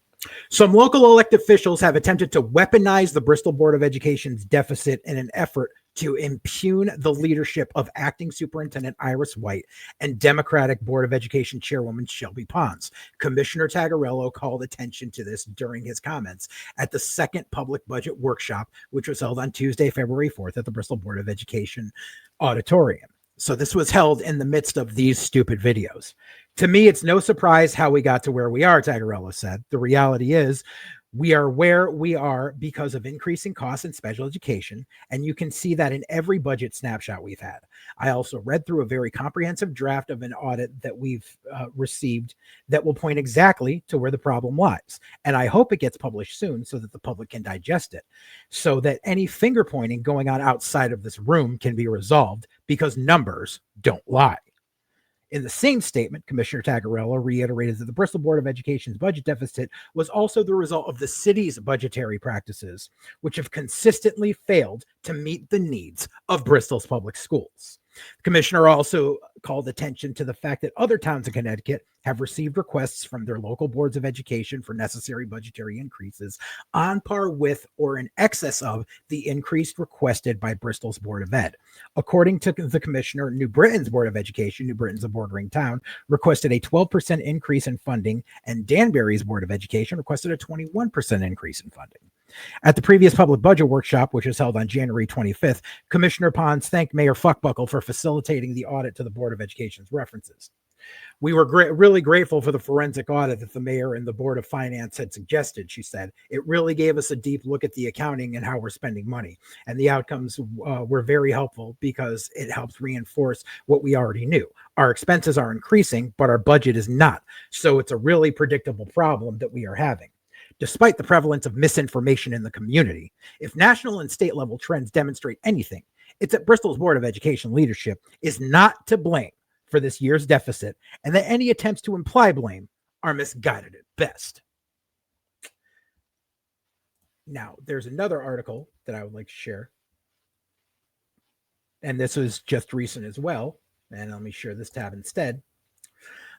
Some local elected officials have attempted to weaponize the Bristol Board of Education's deficit in an effort to impugn the leadership of Acting Superintendent Iris White and Democratic Board of Education Chairwoman Shelby Pons. Commissioner Tagarello called attention to this during his comments at the second public budget workshop, which was held on Tuesday, February 4th at the Bristol Board of Education auditorium. So this was held in the midst of these stupid videos. To me, it's no surprise how we got to where we are, Tagarella said. The reality is we are where we are because of increasing costs in special education, and you can see that in every budget snapshot we've had. I also read through a very comprehensive draft of an audit that we've received that will point exactly to where the problem lies. And I hope it gets published soon so that the public can digest it, so that any finger pointing going on outside of this room can be resolved, because numbers don't lie. In the same statement, Commissioner Tagarella reiterated that the Bristol Board of Education's budget deficit was also the result of the city's budgetary practices, which have consistently failed to meet the needs of Bristol's public schools. The commissioner also called attention to the fact that other towns in Connecticut have received requests from their local boards of education for necessary budgetary increases on par with or in excess of the increase requested by Bristol's Board of Ed. According to the commissioner, New Britain's Board of Education, New Britain's a bordering town, requested a 12% increase in funding, and Danbury's Board of Education requested a 21% increase in funding. At the previous public budget workshop, which was held on January 25th, Commissioner Pons thanked Mayor Fuckbuckle for facilitating the audit to the Board of Education's references. We were really grateful for the forensic audit that the mayor and the Board of Finance had suggested, she said. It really gave us a deep look at the accounting and how we're spending money. And the outcomes were very helpful because it helps reinforce what we already knew. Our expenses are increasing, but our budget is not. So it's a really predictable problem that we are having. Despite the prevalence of misinformation in the community, if national and state level trends demonstrate anything, it's that Bristol's Board of Education leadership is not to blame for this year's deficit, and that any attempts to imply blame are misguided at best. Now, there's another article that I would like to share, and this was just recent as well, and let me share this tab instead.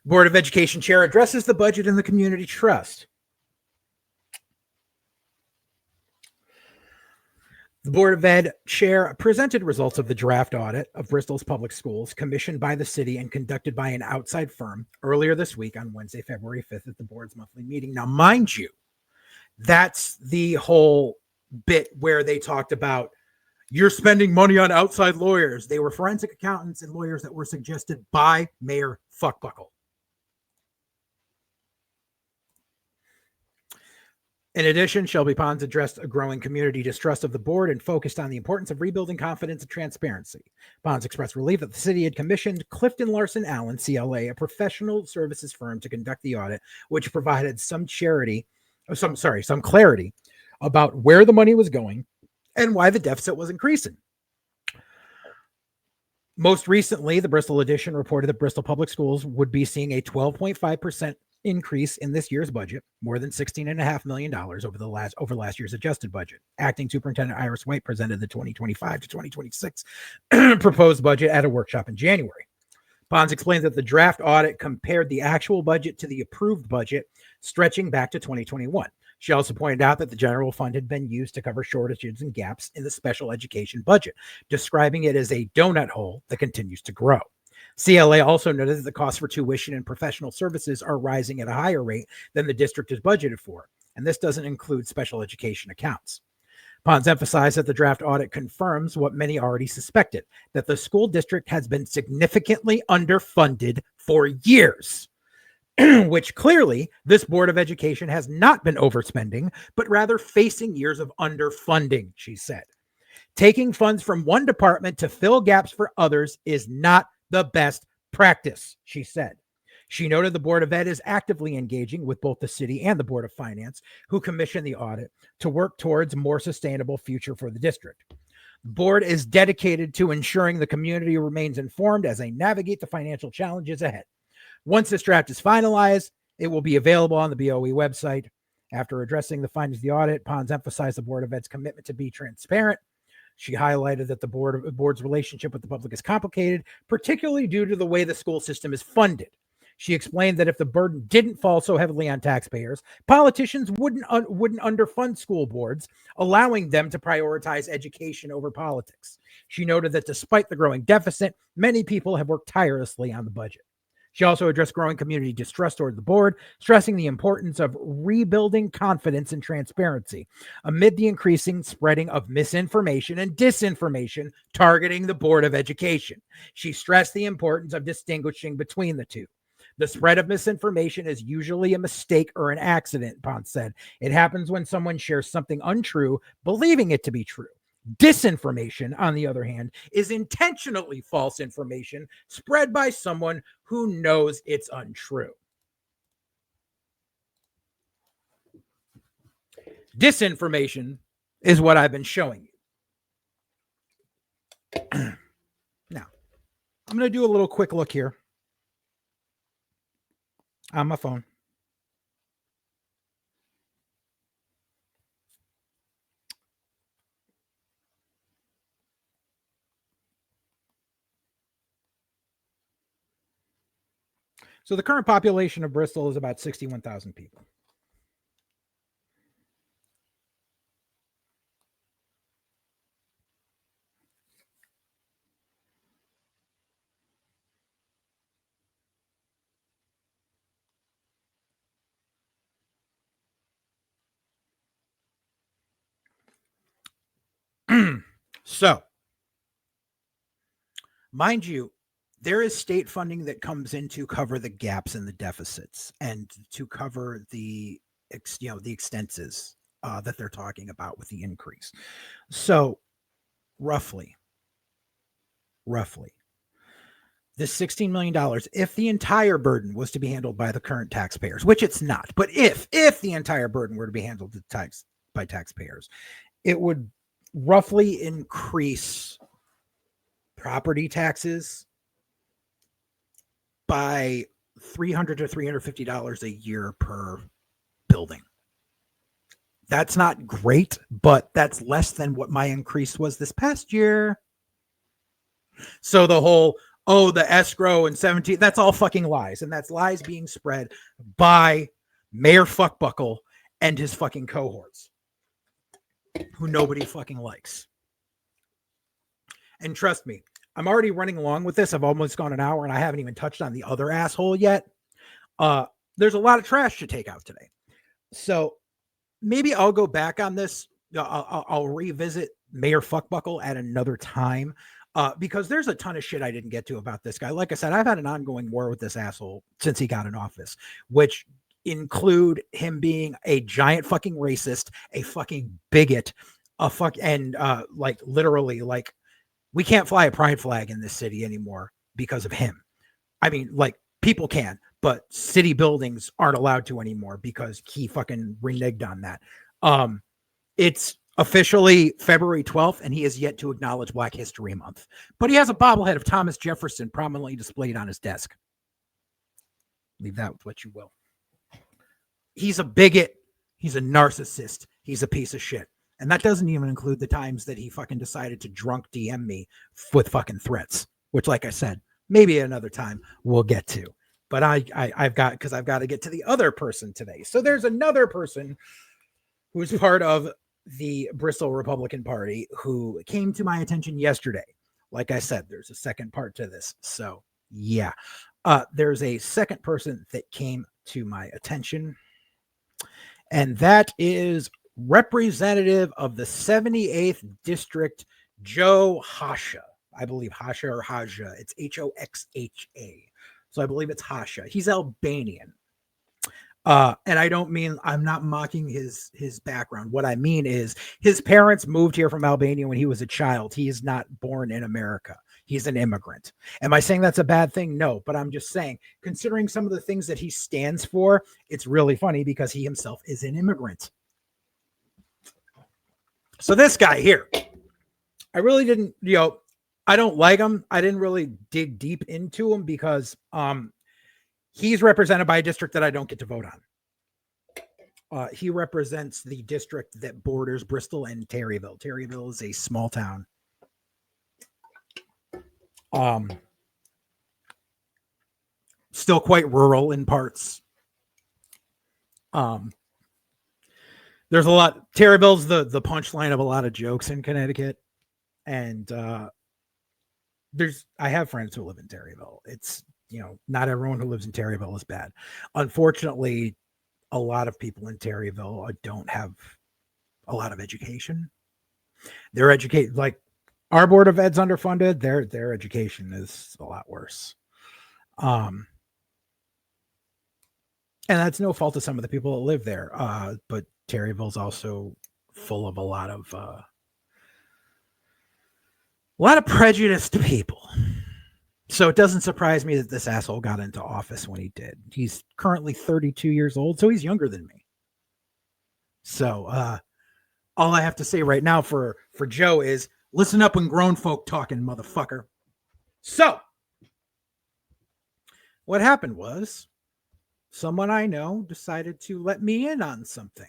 Board of Education chair addresses the budget and the community trust. The Board of Ed chair presented results of the draft audit of Bristol's public schools commissioned by the city and conducted by an outside firm earlier this week on Wednesday, February 5th at the board's monthly meeting. Now, mind you, that's the whole bit where they talked about you're spending money on outside lawyers. They were forensic accountants and lawyers that were suggested by Mayor Fuckbuckle. In addition, Shelby Pons addressed a growing community distrust of the board and focused on the importance of rebuilding confidence and transparency. Pons expressed relief that the city had commissioned Clifton Larson Allen, CLA, a professional services firm, to conduct the audit, which provided some clarity about where the money was going and why the deficit was increasing. Most recently, the Bristol edition reported that Bristol Public Schools would be seeing a 12.5% increase in this year's budget, more than $16.5 million over last year's adjusted budget. Acting Superintendent Iris White presented the 2025 to 2026 proposed budget at a workshop in January. Pons explained that the draft audit compared the actual budget to the approved budget, stretching back to 2021. She also pointed out that the general fund had been used to cover shortages and gaps in the special education budget, describing it as a donut hole that continues to grow. CLA also noted that the costs for tuition and professional services are rising at a higher rate than the district is budgeted for, and this doesn't include special education accounts. Pons emphasized that the draft audit confirms what many already suspected, that the school district has been significantly underfunded for years, which clearly this Board of Education has not been overspending, but rather facing years of underfunding, she said. Taking funds from one department to fill gaps for others is not the best practice, she said. She noted the Board of Ed is actively engaging with both the city and the Board of Finance, who commissioned the audit, to work towards a more sustainable future for the district. The board is dedicated to ensuring the community remains informed as they navigate the financial challenges ahead. Once this draft is finalized, it will be available on the BOE website. After addressing the findings of the audit, Pons emphasized the Board of Ed's commitment to be transparent. She highlighted that the board's relationship with the public is complicated, particularly due to the way the school system is funded. She explained that if the burden didn't fall so heavily on taxpayers, politicians wouldn't underfund school boards, allowing them to prioritize education over politics. She noted that despite the growing deficit, many people have worked tirelessly on the budget. She also addressed growing community distrust toward the board, stressing the importance of rebuilding confidence and transparency amid the increasing spreading of misinformation and disinformation targeting the Board of Education. She stressed the importance of distinguishing between the two. The spread of misinformation is usually a mistake or an accident, Ponce said. It happens when someone shares something untrue, believing it to be true. Disinformation, on the other hand, is intentionally false information spread by someone who knows it's untrue. Disinformation is what I've been showing you. Now, I'm going to do a little quick look here on my phone. So the current population of Bristol is about 61,000 people. So, mind you, there is state funding that comes in to cover the gaps and the deficits and to cover the extenses that they're talking about with the increase. So, roughly, this $16 million, if the entire burden was to be handled by the current taxpayers, which it's not, but if the entire burden were to be handled by taxpayers, it would roughly increase property taxes by $300 to $350 a year per building. That's not great, but that's less than what my increase was this past year. So the whole, the escrow and 17, that's all fucking lies. And that's lies being spread by Mayor Fuckbuckle and his fucking cohorts, who nobody fucking likes. And trust me, I'm already running along with this. I've almost gone an hour and I haven't even touched on the other asshole yet. There's a lot of trash to take out today. So maybe I'll go back on this. I'll revisit Mayor Fuckbuckle at another time because there's a ton of shit I didn't get to about this guy. Like I said, I've had an ongoing war with this asshole since he got in office, which include him being a giant fucking racist, a fucking bigot, literally, like, we can't fly a pride flag in this city anymore because of him. I mean, like, people can, but city buildings aren't allowed to anymore because he fucking reneged on that. It's officially February 12th, and he has yet to acknowledge Black History Month. But he has a bobblehead of Thomas Jefferson prominently displayed on his desk. Leave that with what you will. He's a bigot. He's a narcissist. He's a piece of shit. And that doesn't even include the times that he fucking decided to drunk DM me with fucking threats, which, like I said, maybe another time we'll get to. But I've got to get to the other person today. So there's another person who's part of the Bristol Republican Party who came to my attention yesterday. Like I said, there's a second part to this. So yeah, there's a second person that came to my attention, and that is Representative of the 78th District, Joe Hasha. I believe Hasha or Haja. It's Hoxha. So I believe it's Hasha. He's Albanian. And I don't mean, I'm not mocking his background. What I mean is his parents moved here from Albania when he was a child. He is not born in America. He's an immigrant. Am I saying that's a bad thing? No, but I'm just saying, considering some of the things that he stands for, it's really funny because he himself is an immigrant. So this guy here, I really didn't, I don't like him. I didn't really dig deep into him because he's represented by a district that I don't get to vote on. He represents the district that borders Bristol and Terryville. Terryville is a small town. Still quite rural in parts. There's a lot. Terryville's the punchline of a lot of jokes in Connecticut. And I have friends who live in Terryville. It's, not everyone who lives in Terryville is bad. Unfortunately, a lot of people in Terryville don't have a lot of education. They're educated, like our Board of Ed's underfunded. Their education is a lot worse. And that's no fault of some of the people that live there. But Terryville's also full of a lot of prejudiced people. So it doesn't surprise me that this asshole got into office when he did. He's currently 32 years old, so he's younger than me. So all I have to say right now for Joe is listen up when grown folk talking, motherfucker. So what happened was someone I know decided to let me in on something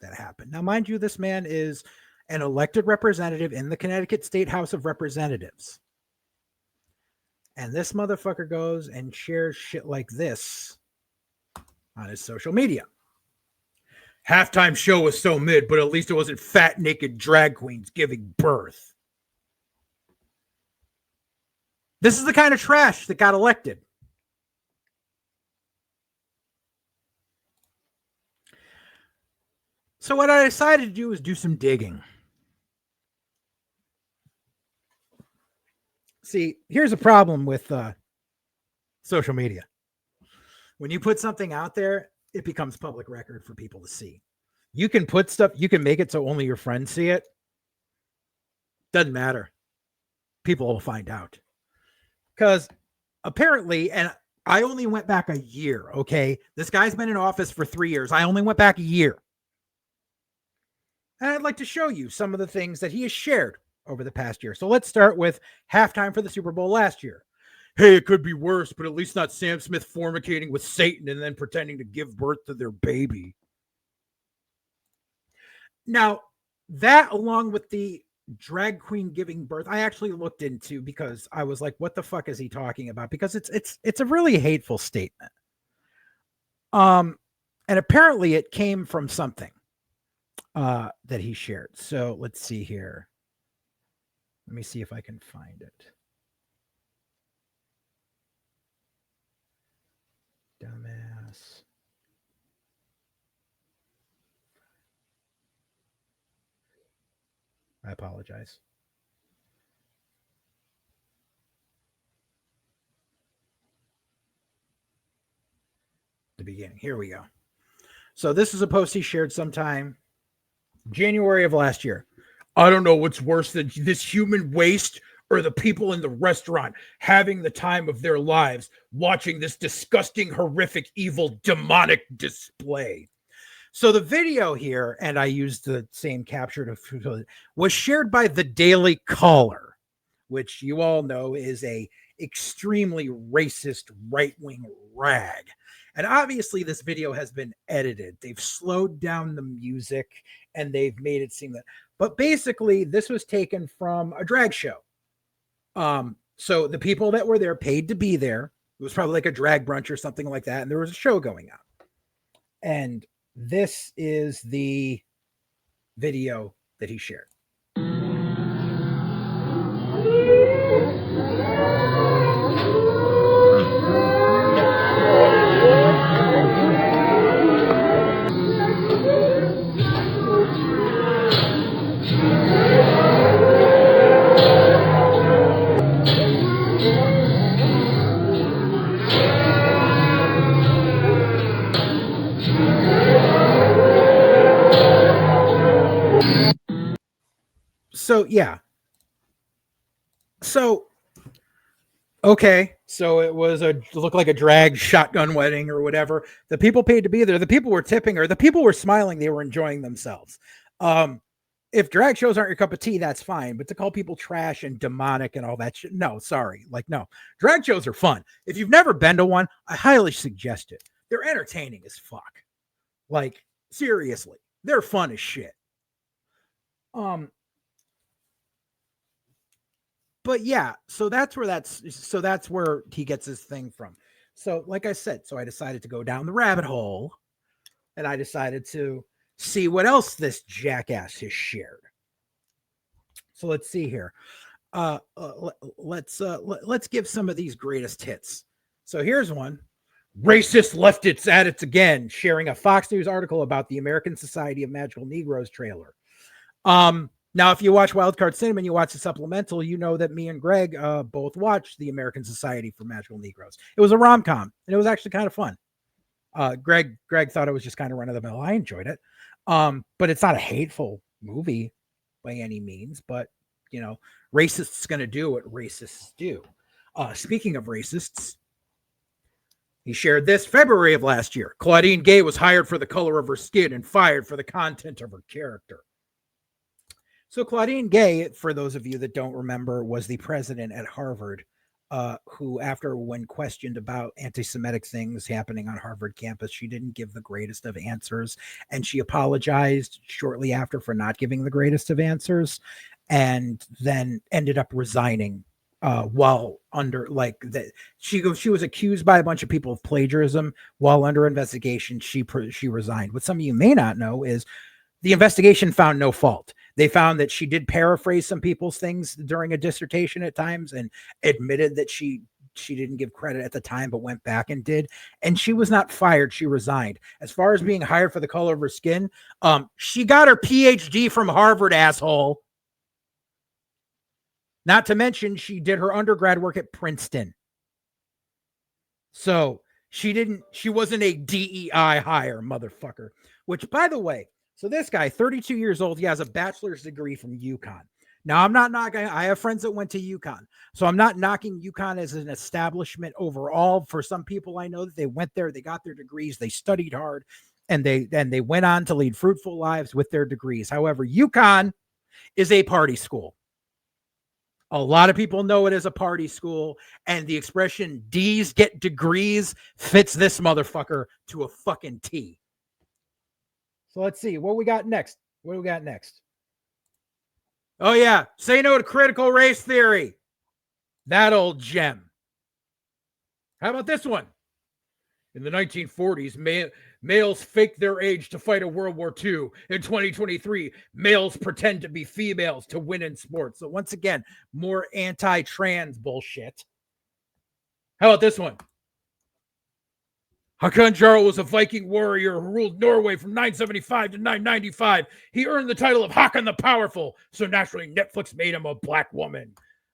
that happened. Now, mind you, this man is an elected representative in the Connecticut State House of Representatives. And this motherfucker goes and shares shit like this on his social media. Halftime show was so mid, but at least it wasn't fat, naked drag queens giving birth. This is the kind of trash that got elected. So what I decided to do was do some digging. See, here's a problem with social media. When you put something out there, it becomes public record for people to see. You can put stuff, you can make it so only your friends see it. Doesn't matter. People will find out. Because apparently, and I only went back a year, okay? This guy's been in office for 3 years. I only went back a year. And I'd like to show you some of the things that he has shared over the past year. So let's start with halftime for the Super Bowl last year. Hey, it could be worse, but at least not Sam Smith fornicating with Satan and then pretending to give birth to their baby. Now, that along with the drag queen giving birth, I actually looked into because I was like, what the fuck is he talking about? Because it's a really hateful statement. And apparently it came from something that he shared. So let's see here. Let me see if I can find it. Dumbass. I apologize. The beginning. Here we go. So this is a post he shared sometime January of last year. I don't know what's worse than this human waste or the people in the restaurant having the time of their lives watching this disgusting, horrific, evil, demonic display. So the video here, and I used the same capture to, was shared by the Daily Caller, which you all know is a extremely racist right-wing rag. And obviously this video has been edited. They've slowed down the music and they've made it seem that, but basically this was taken from a drag show. So the people that were there paid to be there. It was probably like a drag brunch or something like that. And there was a show going on. And this is the video that he shared. So, yeah. So, okay. So it was looked like a drag shotgun wedding or whatever. The people paid to be there. The people were tipping her. The people were smiling. They were enjoying themselves. If drag shows aren't your cup of tea, that's fine. But to call people trash and demonic and all that shit, no, sorry. Like, no. Drag shows are fun. If you've never been to one, I highly suggest it. They're entertaining as fuck. Like, seriously. They're fun as shit. But yeah, so that's where he gets his thing from. So like I said, so I decided to go down the rabbit hole and I decided to see what else this jackass has shared. So let's see here. Let's give some of these greatest hits. So here's one. Racist leftists at it again, sharing a Fox News article about the American Society of Magical Negroes trailer. Now, if you watch Wildcard Cinema and you watch the supplemental, you know that me and Greg both watched the American Society for Magical Negroes. It was a rom-com, and it was actually kind of fun. Greg thought it was just kind of run of the mill. I enjoyed it. But it's not a hateful movie by any means, but you know, racists going to do what racists do. Speaking of racists, he shared this February of last year. Claudine Gay was hired for the color of her skin and fired for the content of her character. So Claudine Gay, for those of you that don't remember, was the president at Harvard, who, when questioned about anti-Semitic things happening on Harvard campus, she didn't give the greatest of answers, and she apologized shortly after for not giving the greatest of answers, and then ended up resigning while under she was accused by a bunch of people of plagiarism. While under investigation, she resigned. What some of you may not know is the investigation found no fault. They found that she did paraphrase some people's things during a dissertation at times and admitted that she didn't give credit at the time, but went back and did. And she was not fired. She resigned. As far as being hired for the color of her skin, she got her PhD from Harvard, asshole. Not to mention she did her undergrad work at Princeton. So she wasn't a DEI hire, motherfucker. Which, by the way, so this guy, 32 years old, he has a bachelor's degree from UConn. Now, I'm not knocking, I have friends that went to UConn. So I'm not knocking UConn as an establishment overall. For some people I know that they went there, they got their degrees, they studied hard, and they went on to lead fruitful lives with their degrees. However, UConn is a party school. A lot of people know it as a party school, and the expression D's get degrees fits this motherfucker to a fucking T. So let's see what we got next. What do we got next? Oh, yeah. Say no to critical race theory. That old gem. How about this one? In the 1940s, males faked their age to fight a World War II. In 2023, males pretend to be females to win in sports. So once again, more anti-trans bullshit. How about this one? Hakan Jarl was a Viking warrior who ruled Norway from 975 to 995. He earned the title of Hakan the Powerful, so naturally Netflix made him a black woman.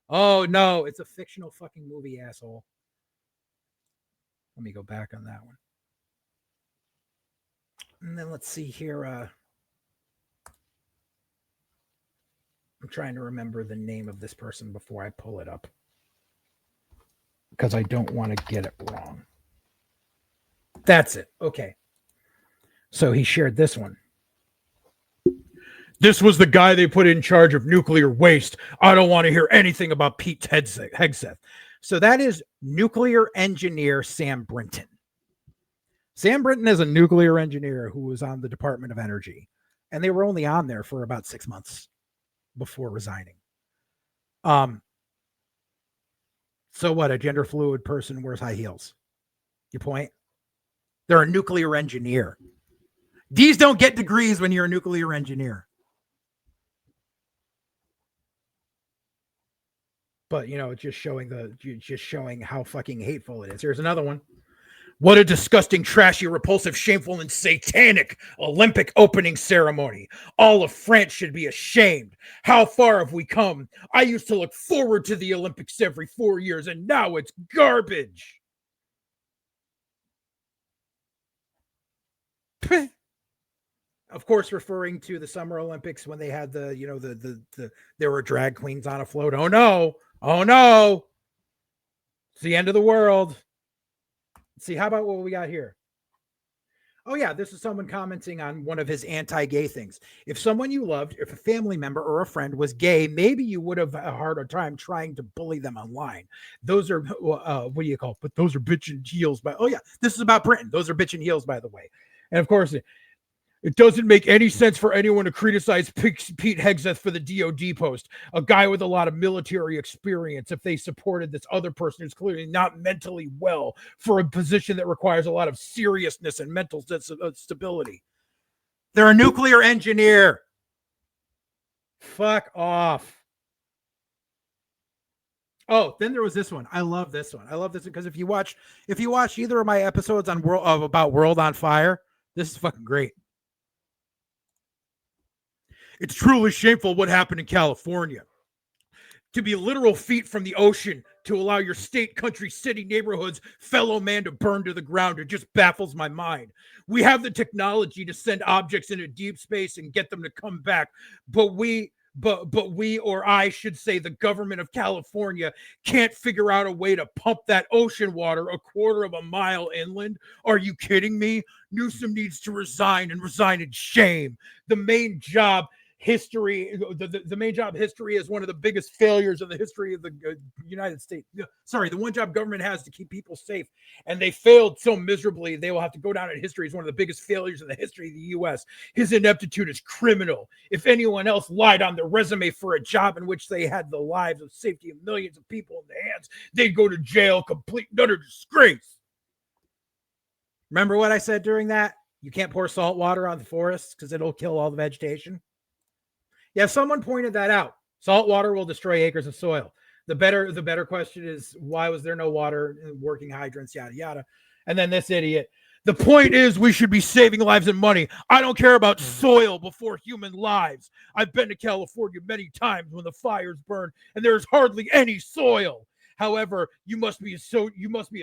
Oh, no, it's a fictional fucking movie, asshole. Let me go back on that one. And then let's see here. I'm trying to remember the name of this person before I pull it up, because I don't want to get it wrong. That's it. Okay. So he shared this one. This was the guy they put in charge of nuclear waste. I don't want to hear anything about Pete Hegseth. So that is nuclear engineer Sam Brinton. Sam Brinton is a nuclear engineer who was on the Department of Energy, and they were only on there for about 6 months before resigning. So what? A gender fluid person wears high heels. Your point? They're a nuclear engineer. These don't get degrees when you're a nuclear engineer. But, you know, it's just showing how fucking hateful it is. Here's another one. What a disgusting, trashy, repulsive, shameful, and satanic Olympic opening ceremony. All of France should be ashamed. How far have we come? I used to look forward to the Olympics every 4 years, and now it's garbage. Of course, referring to the Summer Olympics when they had there were drag queens on a float. Oh no. It's the end of the world. Let's see, how about what we got here? Oh yeah, this is someone commenting on one of his anti-gay things. If someone you loved, if a family member or a friend was gay, maybe you would have a harder time trying to bully them online. Those are, what do you call it? But those are bitch and heels. Oh yeah, this is about Britain. Those are bitch and heels, by the way. And of course, it doesn't make any sense for anyone to criticize Pete Hegseth for the DOD post, a guy with a lot of military experience, if they supported this other person who's clearly not mentally well for a position that requires a lot of seriousness and mental stability. They're a nuclear engineer. Fuck off. Oh, then there was this one. I love this one. Because if you watch either of my episodes on about World on Fire, this is fucking great. It's truly shameful what happened in California. to be literal feet from the ocean to allow your state, country, city, neighborhoods, fellow man to burn to the ground. It just baffles my mind. We have the technology to send objects into deep space and get them to come back, but we, or I should say the government of California, can't figure out a way to pump that ocean water a quarter of a mile inland. Are you kidding me? Newsom needs to resign, and resign in shame. The main job history is one of the biggest failures of the history of the United States. Sorry, the one job government has to keep people safe, and they failed so miserably, they will have to go down in history as one of the biggest failures in the history of the U.S. His ineptitude is criminal. If anyone else lied on their resume for a job in which they had the lives of safety of millions of people in their hands, they'd go to jail, complete and utter disgrace. Remember what I said during that? You can't pour salt water on the forests because it'll kill all the vegetation. Yeah, someone pointed that out. Salt water will destroy acres of soil. The better question is, why was there no water, working hydrants, yada, yada. And then this idiot. The point is we should be saving lives and money. I don't care about soil before human lives. I've been to California many times when the fires burn and there's hardly any soil. However, you must be a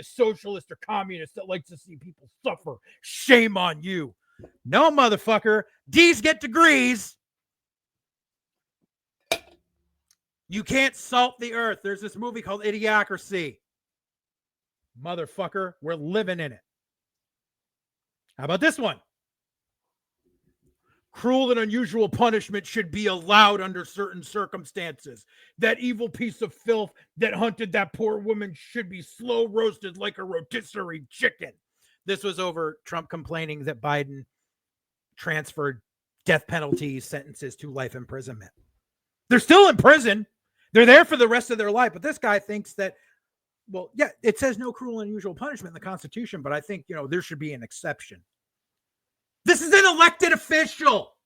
socialist or communist that likes to see people suffer. Shame on you. No, motherfucker. D's get degrees. You can't salt the earth. There's this movie called Idiocracy. Motherfucker, we're living in it. How about this one? Cruel and unusual punishment should be allowed under certain circumstances. That evil piece of filth that hunted that poor woman should be slow roasted like a rotisserie chicken. This was over Trump complaining that Biden transferred death penalty sentences to life imprisonment. They're still in prison. They're there for the rest of their life. But this guy thinks that, well, yeah, it says no cruel and unusual punishment in the Constitution, but I think, there should be an exception. This is an elected official.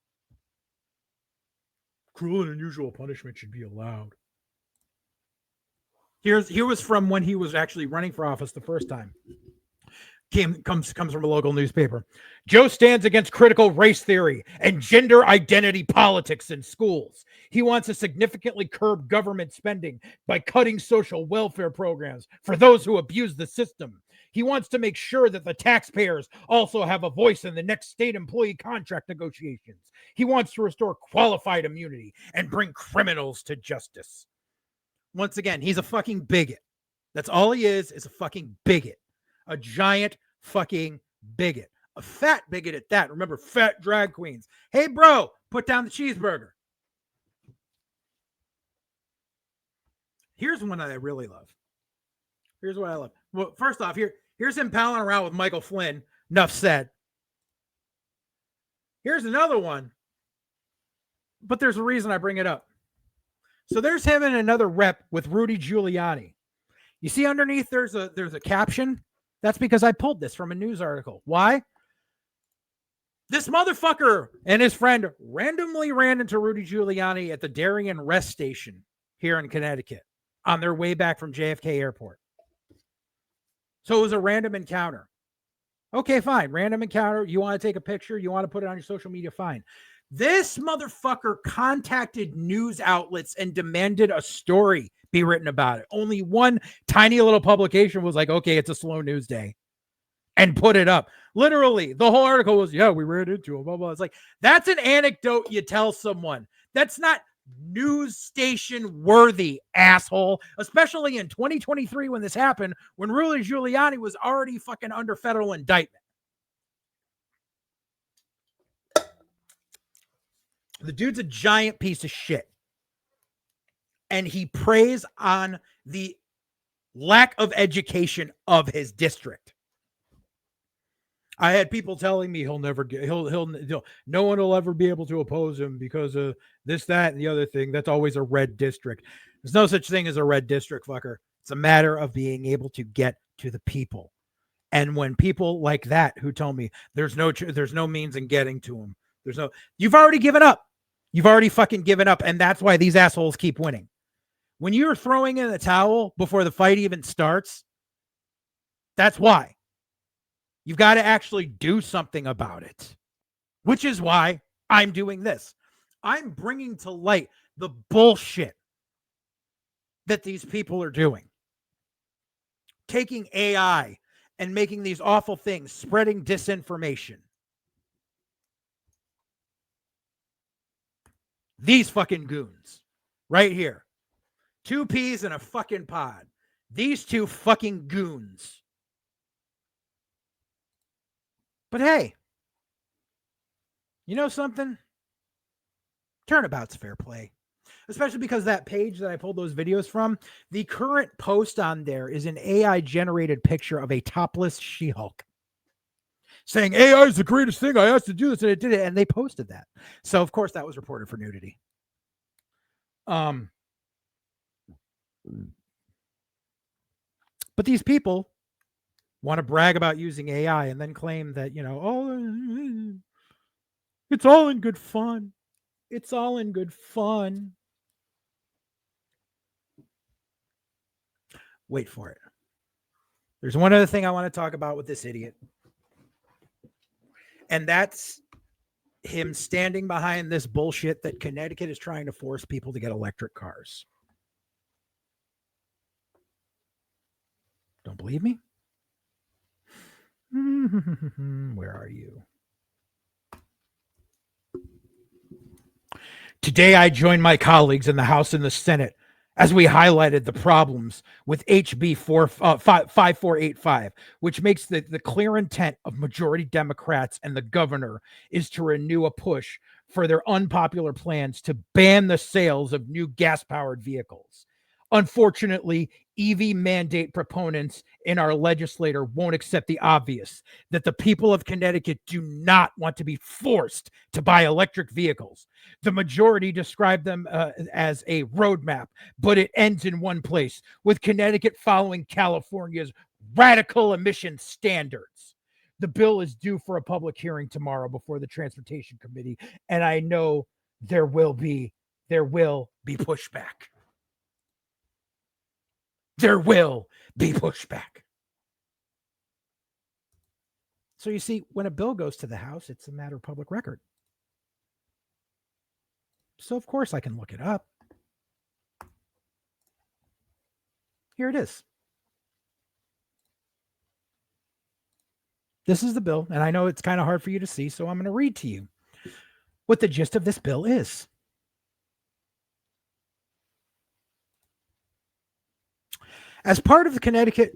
Cruel and unusual punishment should be allowed. Here was from when he was actually running for office the first time. Comes from a local newspaper. Joe stands against critical race theory and gender identity politics in schools. He wants to significantly curb government spending by cutting social welfare programs for those who abuse the system. He wants to make sure that the taxpayers also have a voice in the next state employee contract negotiations. He wants to restore qualified immunity and bring criminals to justice. Once again, he's a fucking bigot. That's all he is a fucking bigot. A giant fucking bigot. A fat bigot at that. Remember, fat drag queens. Hey, bro, put down the cheeseburger. Here's one that I really love. Here's what I love. Well, first off, here's him palling around with Michael Flynn. Enough said. Here's another one. But there's a reason I bring it up. So there's him and another rep with Rudy Giuliani. You see underneath there's a caption. That's because I pulled this from a news article. Why? This motherfucker and his friend randomly ran into Rudy Giuliani at the Darien Rest Station here in Connecticut on their way back from JFK Airport. So it was a random encounter. Okay, fine. Random encounter. You want to take a picture? You want to put it on your social media? Fine. This motherfucker contacted news outlets and demanded a story be written about it. Only one tiny little publication was like, okay, it's a slow news day, and put it up. Literally, the whole article was, yeah, we ran into him, blah, blah. It's like, that's an anecdote you tell someone. That's not news station worthy, asshole. Especially in 2023 when this happened, when Rudy Giuliani was already fucking under federal indictment. The dude's a giant piece of shit. And he preys on the lack of education of his district. I had people telling me no one will ever be able to oppose him because of this, that, and the other thing. That's always a red district. There's no such thing as a red district, fucker. It's a matter of being able to get to the people. And when people like that who tell me there's no means in getting to him, you've already given up. You've already fucking given up. And that's why these assholes keep winning. When you're throwing in the towel before the fight even starts, that's why. You've got to actually do something about it, which is why I'm doing this. I'm bringing to light the bullshit that these people are doing. Taking AI and making these awful things, spreading disinformation. These fucking goons right here. 2 peas in a fucking pod. These 2 fucking goons. But hey, you know something? Turnabout's fair play. Especially because that page that I pulled those videos from, the current post on there is an AI-generated picture of a topless She-Hulk. Saying, AI is the greatest thing. I asked to do this and it did it. And they posted that. So, of course, that was reported for nudity. But these people want to brag about using AI and then claim that, oh, it's all in good fun. It's all in good fun. Wait for it. There's one other thing I want to talk about with this idiot. And that's him standing behind this bullshit that Connecticut is trying to force people to get electric cars. Don't believe me? Where are you? Today, I joined my colleagues in the House and the Senate as we highlighted the problems with HB 5485, which makes the clear intent of majority Democrats and the governor is to renew a push for their unpopular plans to ban the sales of new gas-powered vehicles. Unfortunately, EV mandate proponents in our legislature won't accept the obvious that the people of Connecticut do not want to be forced to buy electric vehicles. The majority describe them as a roadmap, but it ends in one place, with Connecticut following California's radical emission standards. The bill is due for a public hearing tomorrow before the Transportation Committee, and I know there will be pushback. There will be pushback. So you see, when a bill goes to the House, it's a matter of public record. So of course I can look it up. Here it is. This is the bill, and I know it's kind of hard for you to see, so I'm going to read to you what the gist of this bill is. As part of the Connecticut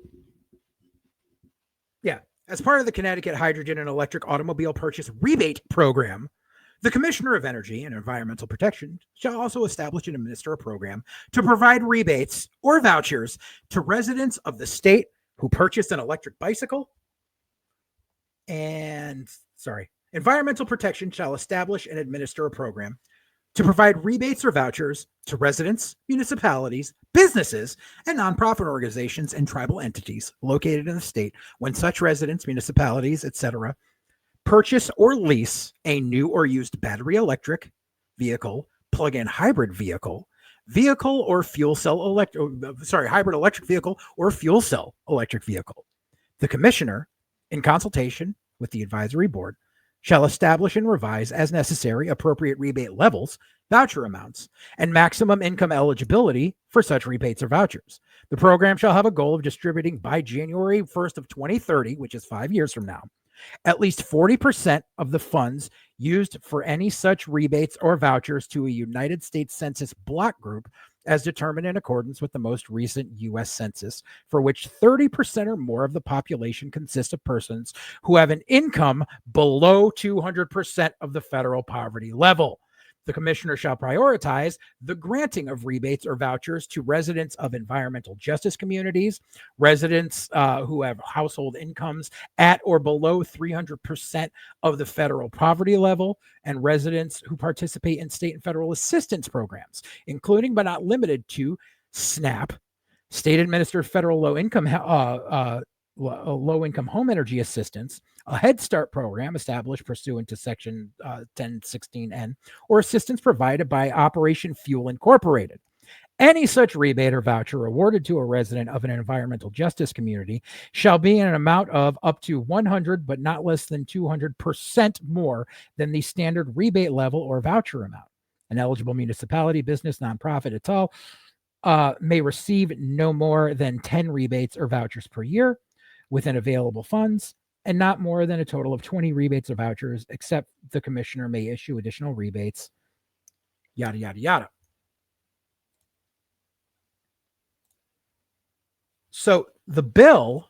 Hydrogen and Electric Automobile Purchase Rebate Program, the Commissioner of Energy and Environmental Protection shall also establish and administer a program to provide rebates or vouchers to residents of the state who purchased an electric bicycle. Environmental Protection shall establish and administer a program to provide rebates or vouchers to residents, municipalities, businesses, and nonprofit organizations and tribal entities located in the state when such residents, municipalities, etc., purchase or lease a new or used battery electric vehicle, plug-in hybrid vehicle, hybrid electric vehicle or fuel cell electric vehicle. The Commissioner, in consultation with the Advisory Board, shall establish and revise as necessary appropriate rebate levels, voucher amounts, and maximum income eligibility for such rebates or vouchers. The program shall have a goal of distributing by January 1st of 2030, which is 5 years from now, at least 40% of the funds used for any such rebates or vouchers to a United States Census block group as determined in accordance with the most recent U.S. Census, for which 30% or more of the population consists of persons who have an income below 200% of the federal poverty level. The Commissioner shall prioritize the granting of rebates or vouchers to residents of environmental justice communities, residents who have household incomes at or below 300% of the federal poverty level, and residents who participate in state and federal assistance programs, including but not limited to SNAP, state-administered federal low-income home energy assistance, a Head Start program established pursuant to Section 1016N, or assistance provided by Operation Fuel Incorporated. Any such rebate or voucher awarded to a resident of an environmental justice community shall be in an amount of up to 100 but not less than 200% more than the standard rebate level or voucher amount. An eligible municipality, business, nonprofit, et al. may receive no more than 10 rebates or vouchers per year within available funds, and not more than a total of 20 rebates or vouchers, except the commissioner may issue additional rebates, yada, yada, yada. So the bill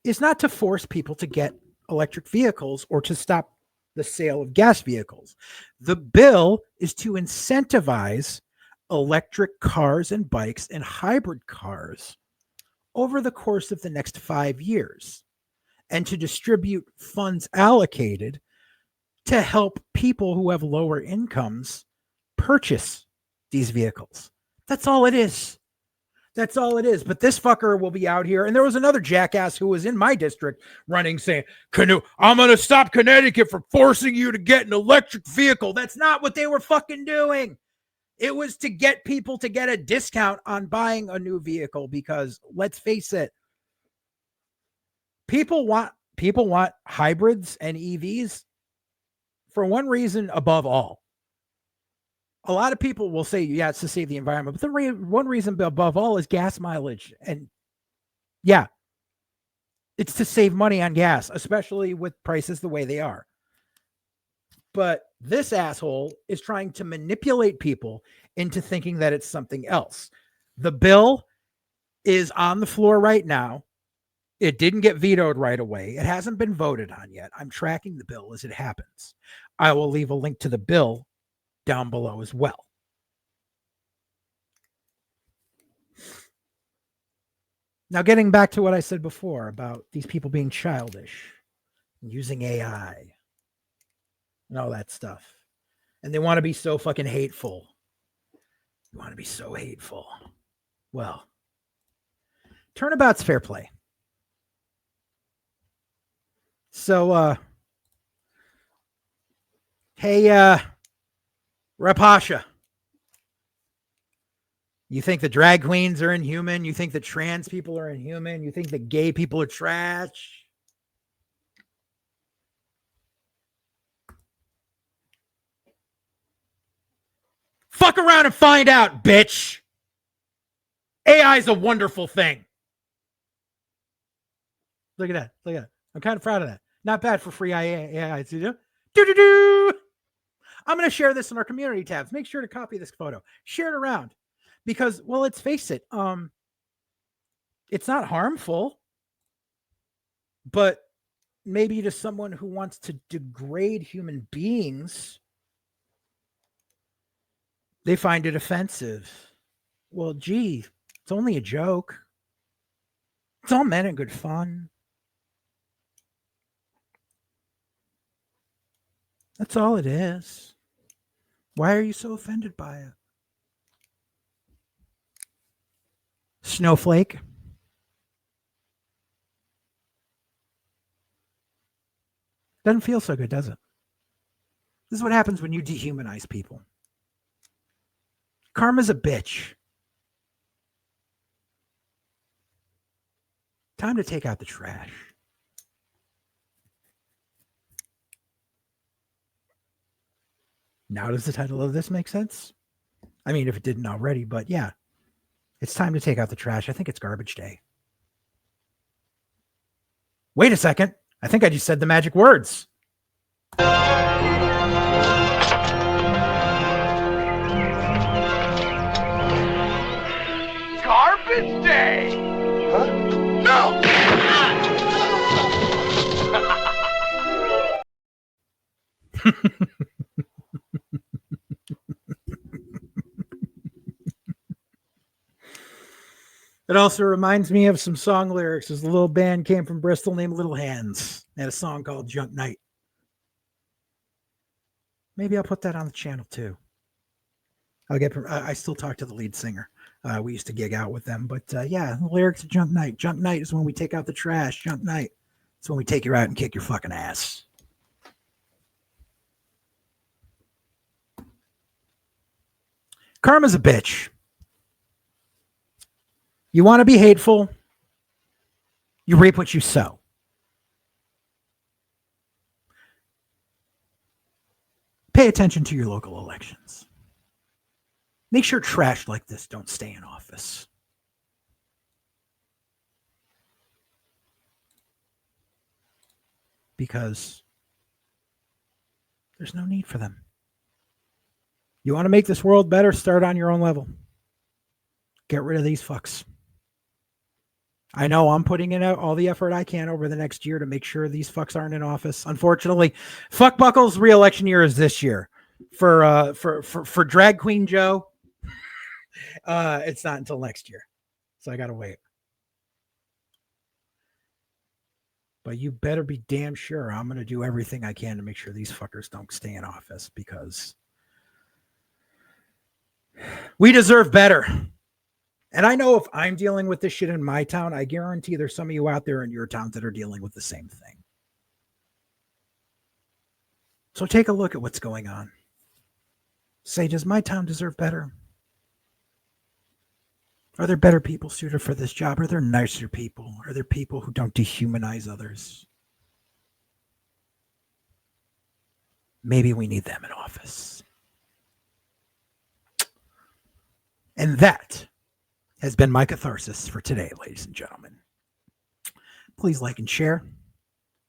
is not to force people to get electric vehicles or to stop the sale of gas vehicles. The bill is to incentivize electric cars and bikes and hybrid cars over the course of the next 5 years, and to distribute funds allocated to help people who have lower incomes purchase these vehicles. That's all it is. That's all it is. But this fucker will be out here. And there was another jackass who was in my district running saying, I'm going to stop Connecticut from forcing you to get an electric vehicle. That's not what they were fucking doing. It was to get people to get a discount on buying a new vehicle, because let's face it, people want hybrids and EVs for one reason above all. A lot of people will say, yeah, it's to save the environment, but the one reason above all is gas mileage. And yeah, it's to save money on gas, especially with prices the way they are. But this asshole is trying to manipulate people into thinking that it's something else. The bill is on the floor right now. It didn't get vetoed right away. It hasn't been voted on yet. I'm tracking the bill as it happens. I will leave a link to the bill down below as well. Now, getting back to what I said before about these people being childish, using AI, and all that stuff. And they want to be so fucking hateful. They want to be so hateful. Well, turnabout's fair play. So, hey, Rapasha, you think the drag queens are inhuman? You think the trans people are inhuman? You think the gay people are trash? Fuck around and find out, bitch. AI is a wonderful thing. Look at that. Look at that. I'm kind of proud of that. Not bad for free AI. Do-do-do. I'm going to share this in our community tabs. Make sure to copy this photo. Share it around. Because, well, let's face it. It's not harmful. But maybe to someone who wants to degrade human beings, they find it offensive. Well, gee, it's only a joke. It's all meant in good fun. That's all it is. Why are you so offended by it? Snowflake. Doesn't feel so good, does it? This is what happens when you dehumanize people. Karma's a bitch. Time to take out the trash. Now does the title of this make sense? I mean, if it didn't already, but yeah. It's time to take out the trash. I think it's garbage day. Wait a second. I think I just said the magic words. Garbage day! Huh? No! It also reminds me of some song lyrics. There's a little band came from Bristol named Little Hands. They had a song called Junk Night. Maybe I'll put that on the channel too. I still talk to the lead singer. We used to gig out with them, but yeah, the lyrics of Junk Night. Junk Night is when we take out the trash. Junk Night. It's when we take you out and kick your fucking ass. Karma's a bitch. You want to be hateful, you reap what you sow. Pay attention to your local elections. Make sure trash like this don't stay in office. Because there's no need for them. You want to make this world better? Start on your own level. Get rid of these fucks. I know I'm putting in all the effort I can over the next year to make sure these fucks aren't in office. Unfortunately, fuck Buckle's re-election year is this year. For Drag Queen Joe, it's not until next year. So I gotta wait. But you better be damn sure I'm gonna do everything I can to make sure these fuckers don't stay in office, because we deserve better. And I know if I'm dealing with this shit in my town, I guarantee there's some of you out there in your towns that are dealing with the same thing. So take a look at what's going on. Say, does my town deserve better? Are there better people suited for this job? Are there nicer people? Are there people who don't dehumanize others? Maybe we need them in office. And that has been my catharsis for today, ladies and gentlemen. Please like and share,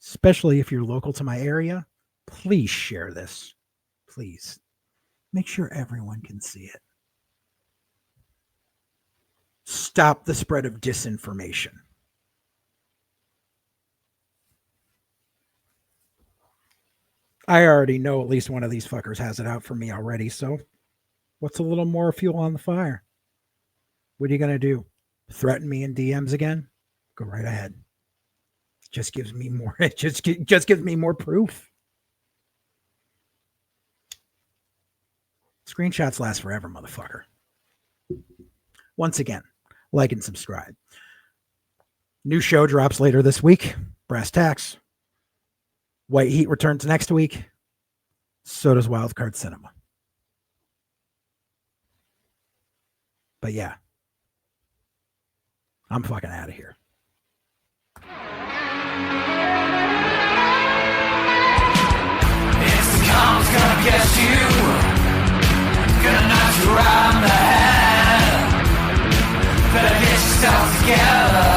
especially if you're local to my area. Please share this. Please make sure everyone can see it. Stop the spread of disinformation. I already know at least one of these fuckers has it out for me already, so what's a little more fuel on the fire? What are you going to do? Threaten me in DMs again? Go right ahead. Just gives me more. It just gives me more proof. Screenshots last forever, motherfucker. Once again, like and subscribe. New show drops later this week. Brass Tacks. White Heat returns next week. So does Wildcard Cinema. But yeah, I'm fucking out of here. If the calm's gonna get you, gonna knock you around the head, better get yourself together.